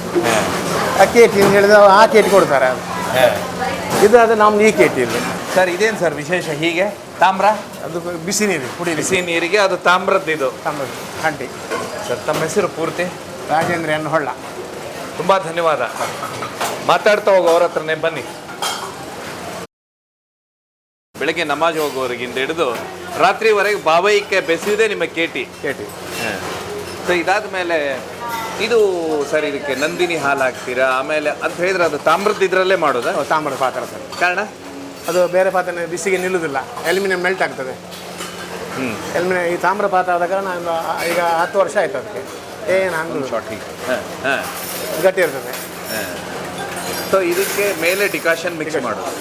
ಆ KT ಹೇಳಿದ್ರೆ ಆ KT ಕೊಡ್ತಾರೆ. ಇದು ಅದು ನಮ್ಮ ಈ ಕೇಟಿ ಇಲ್ಲಿ ಸರ್ ಇದೇನು ಸರ್ ವಿಶೇಷ ಹೀಗೆ ತಾಮ್ರ ಅದು ಬಿಸಿ ನೀರು ಕುಡಿ ಬಿಸಿ ನೀರಿಗೆ ಅದು ತಾಮ್ರದ್ದು ಇದು ತಾಮ್ರ ಹಂಟಿ. ಸರ್ ತಮ್ಮ ಹೆಸರು ಪೂರ್ತಿ? ರಾಜೇಂದ್ರ ಎನ್ ಹೊಳ್ಳ. ತುಂಬ ಧನ್ಯವಾದ. ಮಾತಾಡ್ತಾ ಹೋಗೋ ಅವ್ರ ಹತ್ರನೇ ಬನ್ನಿ. ಬೆಳಗ್ಗೆ ನಮಾಜ್ ಹೋಗೋರಿಗಿಂದ ಹಿಡಿದು ರಾತ್ರಿವರೆಗೆ ಬಾಬೈಕೆ ಬೆಸೆಯುವುದೇ ನಿಮ್ಮ ಕೇಟಿ. ಸೊ ಇದಾದ ಮೇಲೆ ಇದು ಸರ್ ಇದಕ್ಕೆ ನಂದಿನಿ ಹಾಲು ಹಾಕ್ತೀರಾ ಆಮೇಲೆ ಅಂತ ಹೇಳಿದ್ರೆ ಅದು ತಾಮ್ರದ ಇದರಲ್ಲೇ ಮಾಡೋದಾ? ತಾಮ್ರದ ಪಾತ್ರ ಸರ್. ಕಾರಣ ಅದು ಬೇರೆ ಪಾತ್ರೆ ಬಿಸಿಗೆ ನಿಲ್ಲುವುದಿಲ್ಲ, ಅಲ್ಯೂಮಿನಿಯಂ ಮೆಲ್ಟ್ ಆಗ್ತದೆ. ಅಲ್ಯೂಮಿನಿಯಂ ಈ ತಾಮ್ರ ಪಾತ್ರ ಆದ ಕಾರಣ ನಾನು ಈಗ 10 ವರ್ಷ ಆಯ್ತು ಅದಕ್ಕೆ ಏನು ಹಂಗೆ ಶಾರ್ಟಿಗೆ ಗಟ್ಟಿ ಇರ್ತದೆ. ಸೊ ಇದಕ್ಕೆ ಮೇಲೆ ಡಿಕಾಷನ್ ಮಿಕ್ಸ್ ಮಾಡೋದು.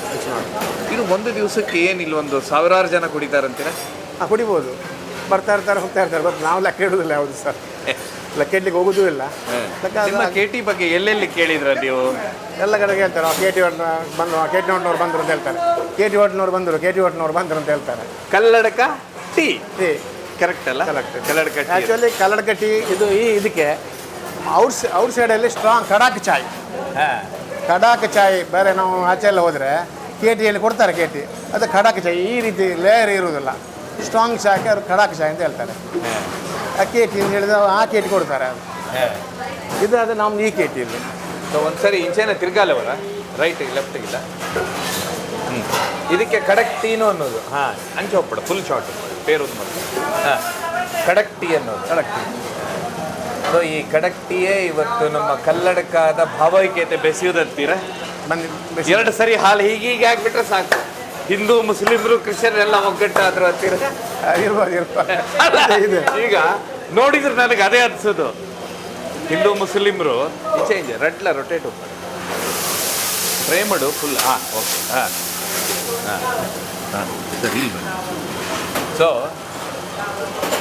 ಇದು ಒಂದು ದಿವಸಕ್ಕೆ ಏನಿಲ್ಲ ಒಂದು ಸಾವಿರಾರು ಜನ ಕುಡಿತಾರಂತೀರ? ಹಾಂ, ಕುಡಿಬೋದು. ಬರ್ತಾ ಇರ್ತಾರೆ ಹೋಗ್ತಾ ಇರ್ತಾರೆ, ಬಟ್ ನಾವು ಲೆಕ್ಕ ಇಡೋದಿಲ್ಲ ಯಾವುದು ಸರ್, ಲೆಕ್ಕ ಇಡ್ಲಿಕ್ಕೆ ಹೋಗೋದೂ ಇಲ್ಲ. ನಿಮ್ಮ ಕೇಟಿ ಬಗ್ಗೆ ಎಲ್ಲೆಲ್ಲಿ ಕೇಳಿದ್ರ ನೀವು? ಎಲ್ಲ ಕಡೆಗೆ ಹೇಳ್ತಾರೆ, KT ಹೋಟ್ನ ಬಂದರು, KT ಹೋಟ್ನವ್ರು ಬಂದರು ಅಂತ ಹೇಳ್ತಾರೆ, KT ಹೋಟ್ನವ್ರು ಬಂದರು, KT ಹೋಟ್ನವ್ರು ಬಂದರು ಅಂತ ಹೇಳ್ತಾರೆ. ಕಲ್ಲಡಕ ಟೀ ಕರೆಕ್ಟ್ ಅಲ್ಲ? ಕರೆಕ್ಟ್. ಕಲ್ಲಡಕ ಟೀ ಆ್ಯಕ್ಚುಲಿ ಕಲ್ಲಡಕ ಟೀ ಇದು ಇದಕ್ಕೆ ಔಟ್ ಸೈಡಲ್ಲಿ ಸ್ಟ್ರಾಂಗ್ ಕಡಾಕ್ ಚಾಯ್. ಕಡಾಕ್ ಚಾಯ್ ಬೇರೆ ನಾವು ಆಚೆ ಎಲ್ಲ ಹೋದರೆ KTಯಲ್ಲಿ ಕೊಡ್ತಾರೆ KT, ಅದು ಕಡಾಕ್ ಚಾಯ್. ಈ ರೀತಿ ಲೇಯರ್ ಇರುವುದಿಲ್ಲ, ಸ್ಟ್ರಾಂಗ್ ಚಾಯ್ಗೆ ಅವ್ರು ಕಡಾಕ್ ಚಾಯ್ ಅಂತ ಹೇಳ್ತಾರೆ. ಆ KT ಹೇಳಿದ್ರೆ ಆ KT ಕೊಡ್ತಾರೆ. ಇದು ಅದು ನಮ್ಮ ಈ KT ಇಲ್ಲಿ. ಸೊ ಒಂದ್ಸರಿ ಇಂಚೆನ ತಿರ್ಗಾಲವರ ರೈಟಿಗೆ ಲೆಫ್ಟಿಗಿಲ್ಲ. ಇದಕ್ಕೆ ಕಡಕ್ ಟೀನು ಅನ್ನೋದು. ಹಾಂ, ಅಂಚೆ ಹೋಗ್ಬಿಡ ಫುಲ್ ಶಾರ್ಟ್ ಪೇರುದು ಮತ್ತೆ. ಹಾಂ, ಕಡಕ್ ಟೀ ಅನ್ನೋದು. ಕಡಕ್ ಟೀ. ಸೊ ಈ ಕಡಕ್ ಟೀಯೇ ಇವತ್ತು ನಮ್ಮ ಕಲ್ಲಡಕದ ಭಾವೈಕ್ಯತೆ ಬೆಸೆಯುವುದಂತೀರ? ಬಂದು 2 ಸರಿ ಹಾಲು ಹೀಗೀಗೆ ಆಗಿಬಿಟ್ರೆ ಸಾಕು, ಹಿಂದೂ ಮುಸ್ಲಿಮ್ರು ಕ್ರಿಶ್ಚಿಯನ್ ಎಲ್ಲ ಒಗ್ಗಟ್ಟಾದ್ರು ಅಂತೀರ? ಇರ್ಬೋದು. ಈಗ ನೋಡಿದ್ರೆ ನನಗೆ ಅದೇ ಅನ್ಸೋದು, ಹಿಂದೂ ಮುಸ್ಲಿಮ್ರು ಈಚೆ ರೆಡ್ಲ ರೊಟೇಟ್ ಟ್ರೈ ಮಾಡು ಫುಲ್. ಹಾಂ, ಓಕೆ. ಹಾಂ ಹಾಂ ಹಾಂ ಸರಿ. ಸೊ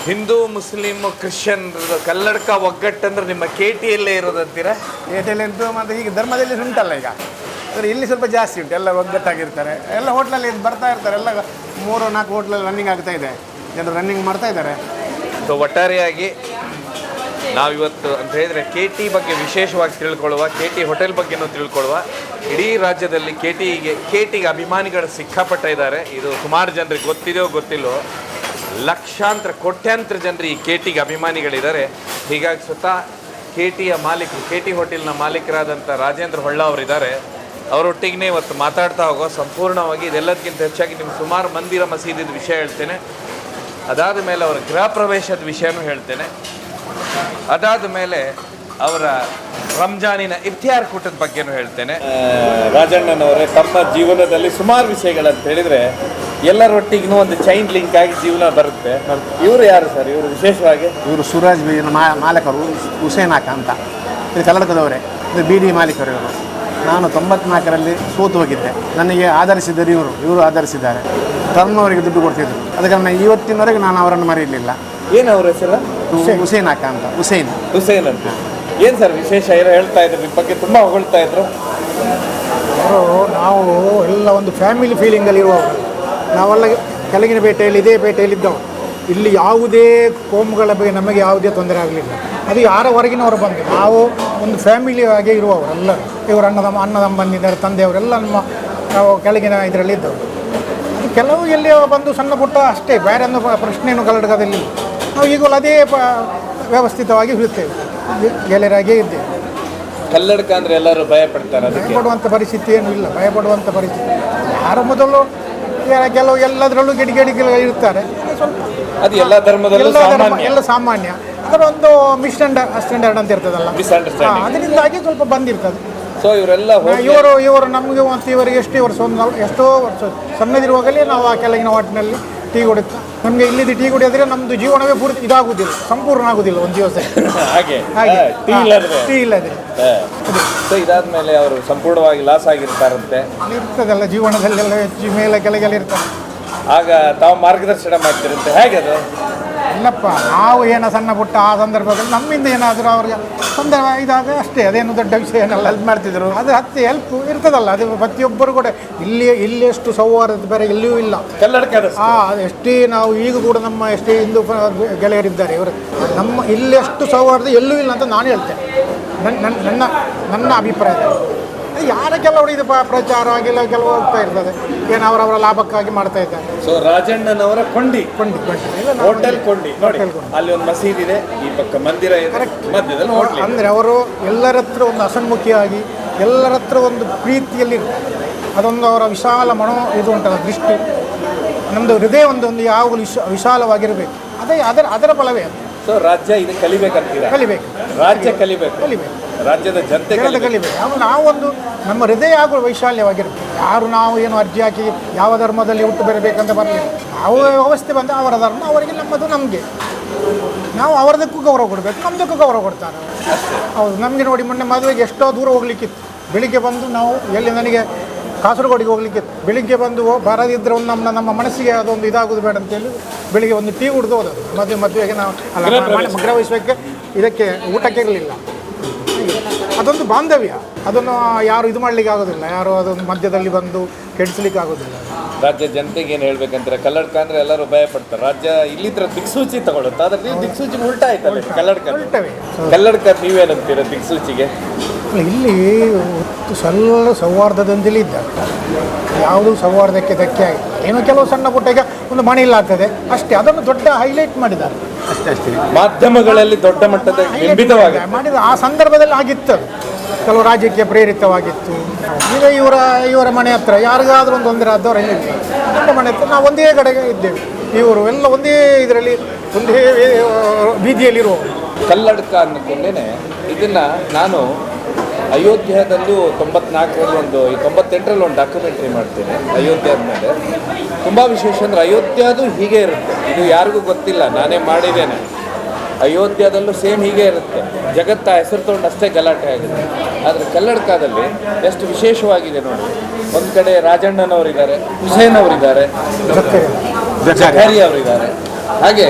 ಹಿಂದೂ ಮುಸ್ಲಿಮ್ ಕ್ರಿಶ್ಚಿಯನ್ ಕಲ್ಲಡಕ ಒಗ್ಗಟ್ಟಂದ್ರೆ ನಿಮ್ಮ KTಯಲ್ಲೇ ಇರೋದಂತೀರಾ? KTಯಲ್ಲಿ ಅಂತೂ ಮತ್ತು ಈಗ ಧರ್ಮದಲ್ಲಿ ಉಂಟಲ್ಲ ಈಗ, ಅಂದರೆ ಇಲ್ಲಿ ಸ್ವಲ್ಪ ಜಾಸ್ತಿ ಉಂಟು, ಎಲ್ಲ ಒಗ್ಗಟ್ಟಾಗಿರ್ತಾರೆ. ಎಲ್ಲ ಹೋಟ್ಲಲ್ಲಿ ಬರ್ತಾ ಇರ್ತಾರೆ, ಎಲ್ಲ 3-4 ಹೋಟ್ಲಲ್ಲಿ ರನ್ನಿಂಗ್ ಆಗ್ತಾ ಇದೆ, ಜನರು ರನ್ನಿಂಗ್ ಮಾಡ್ತಾ ಇದ್ದಾರೆ. ಸೊ ಒಟ್ಟಾರೆಯಾಗಿ ನಾವಿವತ್ತು ಅಂತ ಹೇಳಿದರೆ KT ಬಗ್ಗೆ ವಿಶೇಷವಾಗಿ ತಿಳ್ಕೊಳ್ಳುವ, KT ಹೋಟೆಲ್ ಬಗ್ಗೆನೂ ತಿಳ್ಕೊಳ್ಳುವ. ಇಡೀ ರಾಜ್ಯದಲ್ಲಿ KTಗೆ ಅಭಿಮಾನಿಗಳು ಸಿಕ್ಕಾಪಟ್ಟ ಇದ್ದಾರೆ. ಇದು ಸುಮಾರು ಜನರಿಗೆ ಗೊತ್ತಿದೆಯೋ ಗೊತ್ತಿಲ್ಲೋ, ಲಕ್ಷಾಂತರ ಕೋಟ್ಯಾಂತರ ಜನರು ಈ KTಗೆ ಅಭಿಮಾನಿಗಳಿದ್ದಾರೆ. ಹೀಗಾಗಿ ಸ್ವತಃ KTಯ ಮಾಲೀಕರು, KT ಹೋಟೆಲ್ನ ಮಾಲೀಕರಾದಂಥ ರಾಜೇಂದ್ರ ಹೊಳ್ಳ ಅವರಿದ್ದಾರೆ. ಅವರೊಟ್ಟಿಗೆ ಇವತ್ತು ಮಾತಾಡ್ತಾ ಹೋಗೋ ಸಂಪೂರ್ಣವಾಗಿ ಇದೆಲ್ಲದಕ್ಕಿಂತ ಹೆಚ್ಚಾಗಿ ನಿಮ್ಗೆ ಸುಮಾರು ಮಂದಿರ ಮಸೀದಿದ ವಿಷಯ ಹೇಳ್ತೇನೆ. ಅದಾದ ಮೇಲೆ ಅವರ ಗೃಹ ಪ್ರವೇಶದ ವಿಷಯನೂ ಹೇಳ್ತೇನೆ. ಅದಾದ ಮೇಲೆ ಅವರ ರಂಜಾನಿನ ಇಫ್ತಿಯಾರ್ ಕೂಟದ ಬಗ್ಗೆನೂ ಹೇಳ್ತೇನೆ. ರಾಜಣ್ಣನವರೇ, ತಮ್ಮ ಜೀವನದಲ್ಲಿ ಸುಮಾರು ವಿಷಯಗಳಂತ ಹೇಳಿದರೆ ಎಲ್ಲರೊಟ್ಟಿಗೂ ಒಂದು ಚೈನ್ ಲಿಂಕ್ ಆಗಿ ಜೀವನ ಬರುತ್ತೆ. ಇವರು ಯಾರು ಸರ್? ಇವರು ವಿಶೇಷವಾಗಿ ಇವರು ಸೂರಜ್ ಮಾಲಕರು ಹುಸೇನಾಕ ಅಂತ, ಇದು ಕಲ್ಲಡಕದವರೇ, ಇದು BD ಮಾಲೀಕರು ಇವರು. ನಾನು 94ರಲ್ಲಿ ಸೋತು ಹೋಗಿದ್ದೆ, ನನಗೆ ಆಧರಿಸಿದ್ದರು ಇವರು ಆಧರಿಸಿದ್ದಾರೆ. ಟರ್ನವರಿಗೆ ದುಡ್ಡು ಕೊಡ್ತಿದ್ರು, ಅದಕ್ಕೆ ನಾನು ಇವತ್ತಿನವರೆಗೆ ನಾನು ಅವರನ್ನು ಮರೆಯಲಿಲ್ಲ. ಏನು ಅವ್ರ ಹೆಸರು? ಹುಸೇನಾಕ ಅಂತ. ಹುಸೇನ್ ಅಂತ. ಏನು ಸರ್ ವಿಶೇಷ? ಏನೋ ಹೇಳ್ತಾ ಇದ್ರು ನಿಮ್ಮ ಬಗ್ಗೆ, ತುಂಬ ಹೊಗಳ್ತಾ ಇದ್ರು. ನಾವು ಎಲ್ಲ ಒಂದು ಫ್ಯಾಮಿಲಿ ಫೀಲಿಂಗಲ್ಲಿ ಇರುವವರು. ನಾವೆಲ್ಲ ಕೆಳಗಿನ ಪೇಟೆಯಲ್ಲಿ ಇದೇ ಪೇಟೆಯಲ್ಲಿದ್ದವು. ಇಲ್ಲಿ ಯಾವುದೇ ಕೋಮುಗಳ ಬಗ್ಗೆ ನಮಗೆ ಯಾವುದೇ ತೊಂದರೆ ಆಗಲಿಲ್ಲ. ಅದು ಯಾರ ಹೊರಗಿನವರು ಬಂದು ನಾವು ಒಂದು ಫ್ಯಾಮಿಲಿ ಆಗಿ ಇರುವವರು ಎಲ್ಲರೂ. ಇವರು ಅಣ್ಣ ಬಂದಿದ್ದಾರೆ, ತಂದೆಯವರೆಲ್ಲ ನಾವು ಕೆಳಗಿನ ಇದರಲ್ಲಿ ಇದ್ದವರು. ಅದು ಕೆಲವು ಎಲ್ಲಿ ಬಂದು ಸಣ್ಣ ಪುಟ್ಟ ಅಷ್ಟೇ, ಬೇರೆ ಒಂದು ಪ್ರಶ್ನೆಯನ್ನು ಕಲ್ಲಡಕದಲ್ಲಿ ನಾವು ಈಗಲೂ ಅದೇ ವ್ಯವಸ್ಥಿತವಾಗಿ ಇರುತ್ತೇವೆ, ಗೆಳೆಯರಾಗೇ ಇದ್ದೇವೆ. ಕಲ್ಲಡಕ ಅಂದರೆ ಎಲ್ಲರೂ ಭಯಪಡ್ತಾರೆ, ಭಯಪಡುವಂಥ ಪರಿಸ್ಥಿತಿ ಏನೂ ಇಲ್ಲ. ಭಯಪಡುವಂಥ ಪರಿಸ್ಥಿತಿ ಯಾರು ಮೊದಲು ಕೆಲವು ಎಲ್ಲದರಲ್ಲೂ ಗೆಡಿಗಳು ಇರ್ತಾರೆ. ಸ್ವಲ್ಪ ಅದು ಎಲ್ಲ ಧರ್ಮದಲ್ಲೂ ಎಲ್ಲ ಸಾಮಾನ್ಯ. ಅದರ ಒಂದು ಮಿಸ್ಅಂಡರ್ಸ್ಟ್ಯಾಂಡರ್ಡ್ ಅಂತ ಇರ್ತದಲ್ಲ, ಅದರಿಂದಾಗಿ ಸ್ವಲ್ಪ ಬಂದಿರ್ತದೆ. ಸೊ ಇವರೆಲ್ಲ ಇವರು ನಮಗೆ ಮತ್ತು ಇವರಿಗೆ ಎಷ್ಟೋ ವರ್ಷ ಸಣ್ಣದಿರುವಾಗಲೇ ನಾವು ಆ ಕೆಳಗಿನ ವಾಟಿನಲ್ಲಿ ಟೀ ಕುಡಿತಾ, ನಮಗೆ ಇಲ್ಲಿದ್ದು ಟೀ ಕುಡಿಯೋದ್ರೆ ನಮ್ಮದು ಜೀವನವೇ ಪೂರ್ತಿ ಇದಾಗುವುದಿಲ್ಲ, ಸಂಪೂರ್ಣ ಆಗುವುದಿಲ್ಲ ಒಂದು ದಿವಸ ಹಾಗೆ ಟೀ ಇಲ್ಲದೆ. ಸೊ ಇದಾದ್ಮೇಲೆ ಅವರು ಸಂಪೂರ್ಣವಾಗಿ ಲಾಸ್ ಆಗಿರ್ತಾರಂತೆ. ಇರ್ತದಲ್ಲ ಜೀವನದಲ್ಲೆಲ್ಲ ಹೆಚ್ಚು ಮೇಲೆ ಕೆಳಗೆಲ್ಲ ಇರ್ತಾರೆ. ಆಗ ತಾವು ಮಾರ್ಗದರ್ಶನ ಮಾಡ್ತಿರುತ್ತೆ, ಹೇಗೆ ಅದು? ಇಲ್ಲಪ್ಪ, ನಾವು ಏನೋ ಸಣ್ಣ ಪುಟ್ಟ ಆ ಸಂದರ್ಭದಲ್ಲಿ ನಮ್ಮಿಂದ ಏನಾದರೂ ಅವ್ರಿಗೆ ಸಂದರ್ಭ ಇದಾಗ ಅಷ್ಟೇ, ಅದೇನು ದೊಡ್ಡ ವಿಷಯ ಏನಲ್ಲ. ಹೆಲ್ಪ್ ಮಾಡ್ತಿದ್ರು, ಅದು ಹೆಲ್ಪ್ ಇರ್ತದಲ್ಲ. ಅದು ಪ್ರತಿಯೊಬ್ಬರು ಕೂಡ ಇಲ್ಲಿ ಎಷ್ಟು ಸೌಹಾರ್ದ ಬೇರೆ ಎಲ್ಲಿಯೂ ಇಲ್ಲ. ಅದು ಎಷ್ಟೇ ನಾವು ಈಗ ಕೂಡ ನಮ್ಮ ಎಷ್ಟೇ ಹಿಂದೂ ಗೆಳೆಯರಿದ್ದಾರೆ, ಇವರು ಇಲ್ಲಿ ಎಷ್ಟು ಸೌಹಾರ್ದ ಎಲ್ಲೂ ಇಲ್ಲ ಅಂತ ನಾನು ಹೇಳ್ತೇನೆ, ನನ್ನ ಅಭಿಪ್ರಾಯದಲ್ಲಿ. ಯಾರ ಕೆಲವರು ಇದು ಪ್ರಚಾರ ಆಗಿಲ್ಲ ಕೆಲವು ಹೋಗ್ತಾ ಇರ್ತದೆ, ಏನು ಅವರವರ ಲಾಭಕ್ಕಾಗಿ ಮಾಡ್ತಾ ಇದ್ದಾರೆ. ಸೊ ರಾಜಣ್ಣನವರ ಕೊಂಡಿ ಕೊಂಡಿ ಇಲ್ಲ, ನಾವು ಹೋಟೆಲ್ ಕೊಂಡಿ ನೋಡಿ, ಹೋಟೆಲ್ ಕೊಂಡಿ. ಅಲ್ಲಿ ಒಂದು ಮಸೀದಿ ಇದೆ, ಈ ಪಕ್ಕ ಮಂದಿರ ಇದೆ, ಮಧ್ಯದಲ್ಲಿ ಹೋಟ್ಲ್. ಅಂದರೆ ಅವರು ಎಲ್ಲರ ಹತ್ರ ಒಂದು ಹಸನ್ಮುಖಿಯಾಗಿ ಎಲ್ಲರ ಹತ್ರ ಒಂದು ಪ್ರೀತಿಯಲ್ಲಿ ಅದೊಂದು ಅವರ ವಿಶಾಲ ಇದು ಉಂಟಲ್ಲ ದೃಷ್ಟಿ, ನಮ್ಮದು ಹೃದಯ ಒಂದು ಯಾವಾಗಲೂ ವಿಶಾಲವಾಗಿರಬೇಕು. ಅದರ ಫಲವೇ ಅದು. ಸೊ ರಾಜ್ಯ ಇದು ಕಲಿಬೇಕಂತೀರ? ಕಲಿಬೇಕು, ರಾಜ್ಯ ಕಲಿಬೇಕು, ರಾಜ್ಯದ ಜನತೆ ಕಲಿಬೇಕು. ನಾವೊಂದು ನಮ್ಮ ಹೃದಯ ಆಗುವ ವೈಶಾಲ್ಯವಾಗಿರಬೇಕು. ಯಾರು ನಾವು ಏನು ಅರ್ಜಿ ಹಾಕಿ ಯಾವ ಧರ್ಮದಲ್ಲಿ ಹುಟ್ಟು ಬರಬೇಕಂತ ಬರಲಿಲ್ಲ. ನಾವು ವ್ಯವಸ್ಥೆ ಬಂದು ಅವರ ಧರ್ಮ ಅವರಿಗೆ, ನಮ್ಮದು ನಮಗೆ. ನಾವು ಅವರದಕ್ಕೂ ಗೌರವ ಕೊಡಬೇಕು, ನಮ್ಮದಕ್ಕೂ ಗೌರವ ಕೊಡ್ತಾರೆ. ಹೌದು, ನಮಗೆ ನೋಡಿ ಮೊನ್ನೆ ಮದುವೆಗೆ ಎಷ್ಟೋ ದೂರ ಹೋಗ್ಲಿಕ್ಕಿತ್ತು. ಬೆಳಿಗ್ಗೆ ಬಂದು ನಾವು ಎಲ್ಲಿ ನನಗೆ ಕಾಸರಗೋಡಿಗೆ ಹೋಗ್ಲಿಕ್ಕೆ ಬೆಳಿಗ್ಗೆ ಬಂದು ಬರದಿದ್ದರೆ ಒಂದು ನಮ್ಮ ಮನಸ್ಸಿಗೆ ಅದೊಂದು ಇದಾಗೋದು ಬೇಡ ಅಂತೇಳಿ ಬೆಳಿಗ್ಗೆ ಒಂದು ಟೀ ಕುಡಿದು ಹೋದದ್ದು. ಮದುವೆಗೆ ನಾವು ಗೃಹವಹಿಸೋಕ್ಕೆ ಇದಕ್ಕೆ ಊಟಕ್ಕೆ ಇರಲಿಲ್ಲ. ಅದೊಂದು ಬಾಂಧವ್ಯ, ಅದನ್ನು ಯಾರು ಇದು ಮಾಡಲಿಕ್ಕೆ ಆಗೋದಿಲ್ಲ, ಯಾರು ಅದೊಂದು ಮಧ್ಯದಲ್ಲಿ ಬಂದು ಕೆಡಿಸ್ಲಿಕ್ಕೆ ಆಗೋದಿಲ್ಲ. ರಾಜ್ಯ ಜನತೆಗೆ ಏನು ಹೇಳ್ಬೇಕಂದ್ರೆ ಕಲ್ಲಡ್ಕ ಅಂದ್ರೆ ಎಲ್ಲರೂ ಭಯ ಪಡ್ತಾರೆ. ರಾಜ್ಯ ಇಲ್ಲಿದ್ರ ದಿಕ್ಸೂಚಿ ತಗೊಳುತ್ತೆ, ಆದ್ರೆ ನೀವು ದಿಕ್ಸೂಚಿ ಉಲ್ಟಾ ಆಯ್ತಲ್ಲ ಕಲ್ಲಡ್ಕ. ಕಲ್ಲಡ್ಕ ನೀವೇನಂತೀರ ದಿಕ್ಸೂಚಿಗೆ? ಇಲ್ಲಿ ಸ್ವಲ್ಪ ಸೌಹಾರ್ದದಿಂದಲೇ ಇದ್ದಾರೆ, ಯಾವುದೂ ಸೌಹಾರ್ದಕ್ಕೆ ಧಕ್ಕೆ ಆಗಿಲ್ಲ. ಏನೋ ಕೆಲವು ಸಣ್ಣ ಪುಟ್ಟ ಈಗ ಒಂದು ಮಣಿಲ್ಲ ಆಗ್ತದೆ ಅಷ್ಟೇ, ಅದನ್ನು ದೊಡ್ಡ ಹೈಲೈಟ್ ಮಾಡಿದ್ದಾರೆ ಅಷ್ಟೇ. ಮಾಧ್ಯಮಗಳಲ್ಲಿ ದೊಡ್ಡ ಮಟ್ಟದ ಮಾಡಿದ ಆ ಸಂದರ್ಭದಲ್ಲಿ ಆಗಿತ್ತು, ಕೆಲವು ರಾಜ್ಯಕ್ಕೆ ಪ್ರೇರಿತವಾಗಿತ್ತು. ಈಗ ಇವರ ಮನೆ ಹತ್ರ ಯಾರಿಗಾದ್ರೂ ಒಂದು ತೊಂದರೆ ಆದವ್ರು ಏನಿಲ್ಲ, ನಮ್ಮ ಮನೆ ಹತ್ರ ನಾವು ಒಂದೇ ಕಡೆಗೆ ಇದ್ದೇವೆ, ಇವರು ಎಲ್ಲ ಒಂದೇ ಇದರಲ್ಲಿ ಒಂದೇ ಬೀದಿಯಲ್ಲಿರುವ ಕಲ್ಲಡ್ಕ ಅಂದ್ಕೊಂಡೇನೆ. ಇದನ್ನ ನಾನು ಅಯೋಧ್ಯೆಯದಲ್ಲೂ 94ರಲ್ಲಿ 98ರಲ್ಲಿ ಒಂದು ಡಾಕ್ಯುಮೆಂಟ್ರಿ ಮಾಡ್ತೀನಿ ಅಯೋಧ್ಯೆ ಆದಮೇಲೆ. ತುಂಬ ವಿಶೇಷ ಅಂದರೆ ಅಯೋಧ್ಯೆದು ಹೀಗೆ ಇರುತ್ತೆ, ಇದು ಯಾರಿಗೂ ಗೊತ್ತಿಲ್ಲ, ನಾನೇ ಮಾಡಿದ್ದೇನೆ. ಅಯೋಧ್ಯೆದಲ್ಲೂ ಸೇಮ್ ಹೀಗೆ ಇರುತ್ತೆ, ಜಗತ್ತ ಹೆಸರು ತೊಗೊಂಡು ಅಷ್ಟೇ ಗಲಾಟೆ ಆಗಿದೆ. ಆದರೆ ಕಲ್ಲಡ್ಕದಲ್ಲಿ ಎಷ್ಟು ವಿಶೇಷವಾಗಿದೆ ನೋಡಿ. ಒಂದು ಕಡೆ ರಾಜಣ್ಣನವರಿದ್ದಾರೆ, ಹುಸೇನ್ ಅವರಿದ್ದಾರೆ, ಜಕಾರಿ ಅವರಿದ್ದಾರೆ. ಹಾಗೆ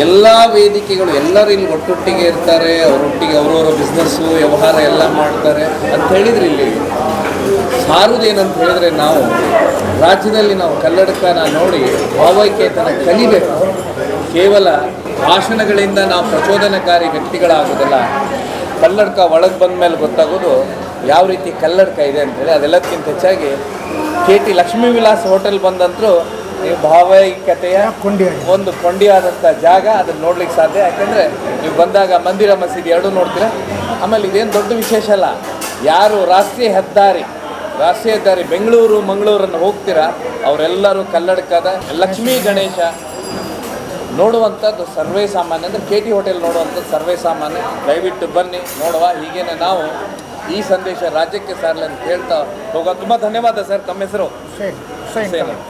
ಎಲ್ಲ ವೇದಿಕೆಗಳು ಎಲ್ಲರೂ ಇಲ್ಲಿ ಒಟ್ಟೊಟ್ಟಿಗೆ ಇರ್ತಾರೆ, ಅವರೊಟ್ಟಿಗೆ ಅವರವರ ಬಿಸ್ನೆಸ್ಸು ವ್ಯವಹಾರ ಎಲ್ಲ ಮಾಡ್ತಾರೆ ಅಂತ ಹೇಳಿದ್ರೆ ಇಲ್ಲಿ ಸಾರುವುದೇನಂತ ಹೇಳಿದ್ರೆ ನಾವು ರಾಜ್ಯದಲ್ಲಿ ನಾವು ಕಲ್ಲಡ್ಕನ ನೋಡಿ ಭಾವೈಕ್ಯತನ ಕಲಿಬೇಕು. ಕೇವಲ ಭಾಷಣಗಳಿಂದ ನಾವು ಪ್ರಚೋದನಕಾರಿ ವ್ಯಕ್ತಿಗಳಾಗೋದಿಲ್ಲ. ಕಲ್ಲಡ್ಕ ಒಳಗೆ ಬಂದ ಮೇಲೆ ಗೊತ್ತಾಗೋದು ಯಾವ ರೀತಿ ಕಲ್ಲಡ್ಕ ಇದೆ ಅಂತೇಳಿ. ಅದೆಲ್ಲದಕ್ಕಿಂತ ಹೆಚ್ಚಾಗಿ KT ಲಕ್ಷ್ಮೀ ವಿಲಾಸ್ ಹೋಟೆಲ್ ಬಂದಂತರೂ ನೀವು ಭಾವೈಕ್ಯತೆಯ ಒಂದು ಕೊಂಡಿಯಾದಂಥ ಜಾಗ, ಅದನ್ನು ನೋಡ್ಲಿಕ್ಕೆ ಸಾಧ್ಯ. ಯಾಕೆಂದರೆ ನೀವು ಬಂದಾಗ ಮಂದಿರ ಮಸೀದಿ ಎರಡೂ ನೋಡ್ತೀರಾ. ಆಮೇಲೆ ಇದೇನು ದೊಡ್ಡ ವಿಶೇಷ ಅಲ್ಲ, ಯಾರು ರಾಷ್ಟ್ರೀಯ ಹೆದ್ದಾರಿ ಬೆಂಗಳೂರು ಮಂಗಳೂರನ್ನು ಹೋಗ್ತೀರಾ ಅವರೆಲ್ಲರೂ ಕಲ್ಲಡ್ಕದ ಲಕ್ಷ್ಮೀ ಗಣೇಶ ನೋಡುವಂಥದ್ದು ಸರ್ವೇ ಸಾಮಾನ್ಯ. ಅಂದರೆ KT ಹೋಟೆಲ್ ನೋಡುವಂಥದ್ದು ಸರ್ವೇ ಸಾಮಾನ್ಯ. ದಯವಿಟ್ಟು ಬನ್ನಿ ನೋಡುವ. ಹೀಗೇನೆ ನಾವು ಈ ಸಂದೇಶ ರಾಜ್ಯಕ್ಕೆ ಸಾರಲಿ ಅಂತ ಹೇಳ್ತಾ ಹೋಗೋಣ. ತುಂಬ ಧನ್ಯವಾದ ಸರ್. ತಮ್ಮ ಹೆಸರು?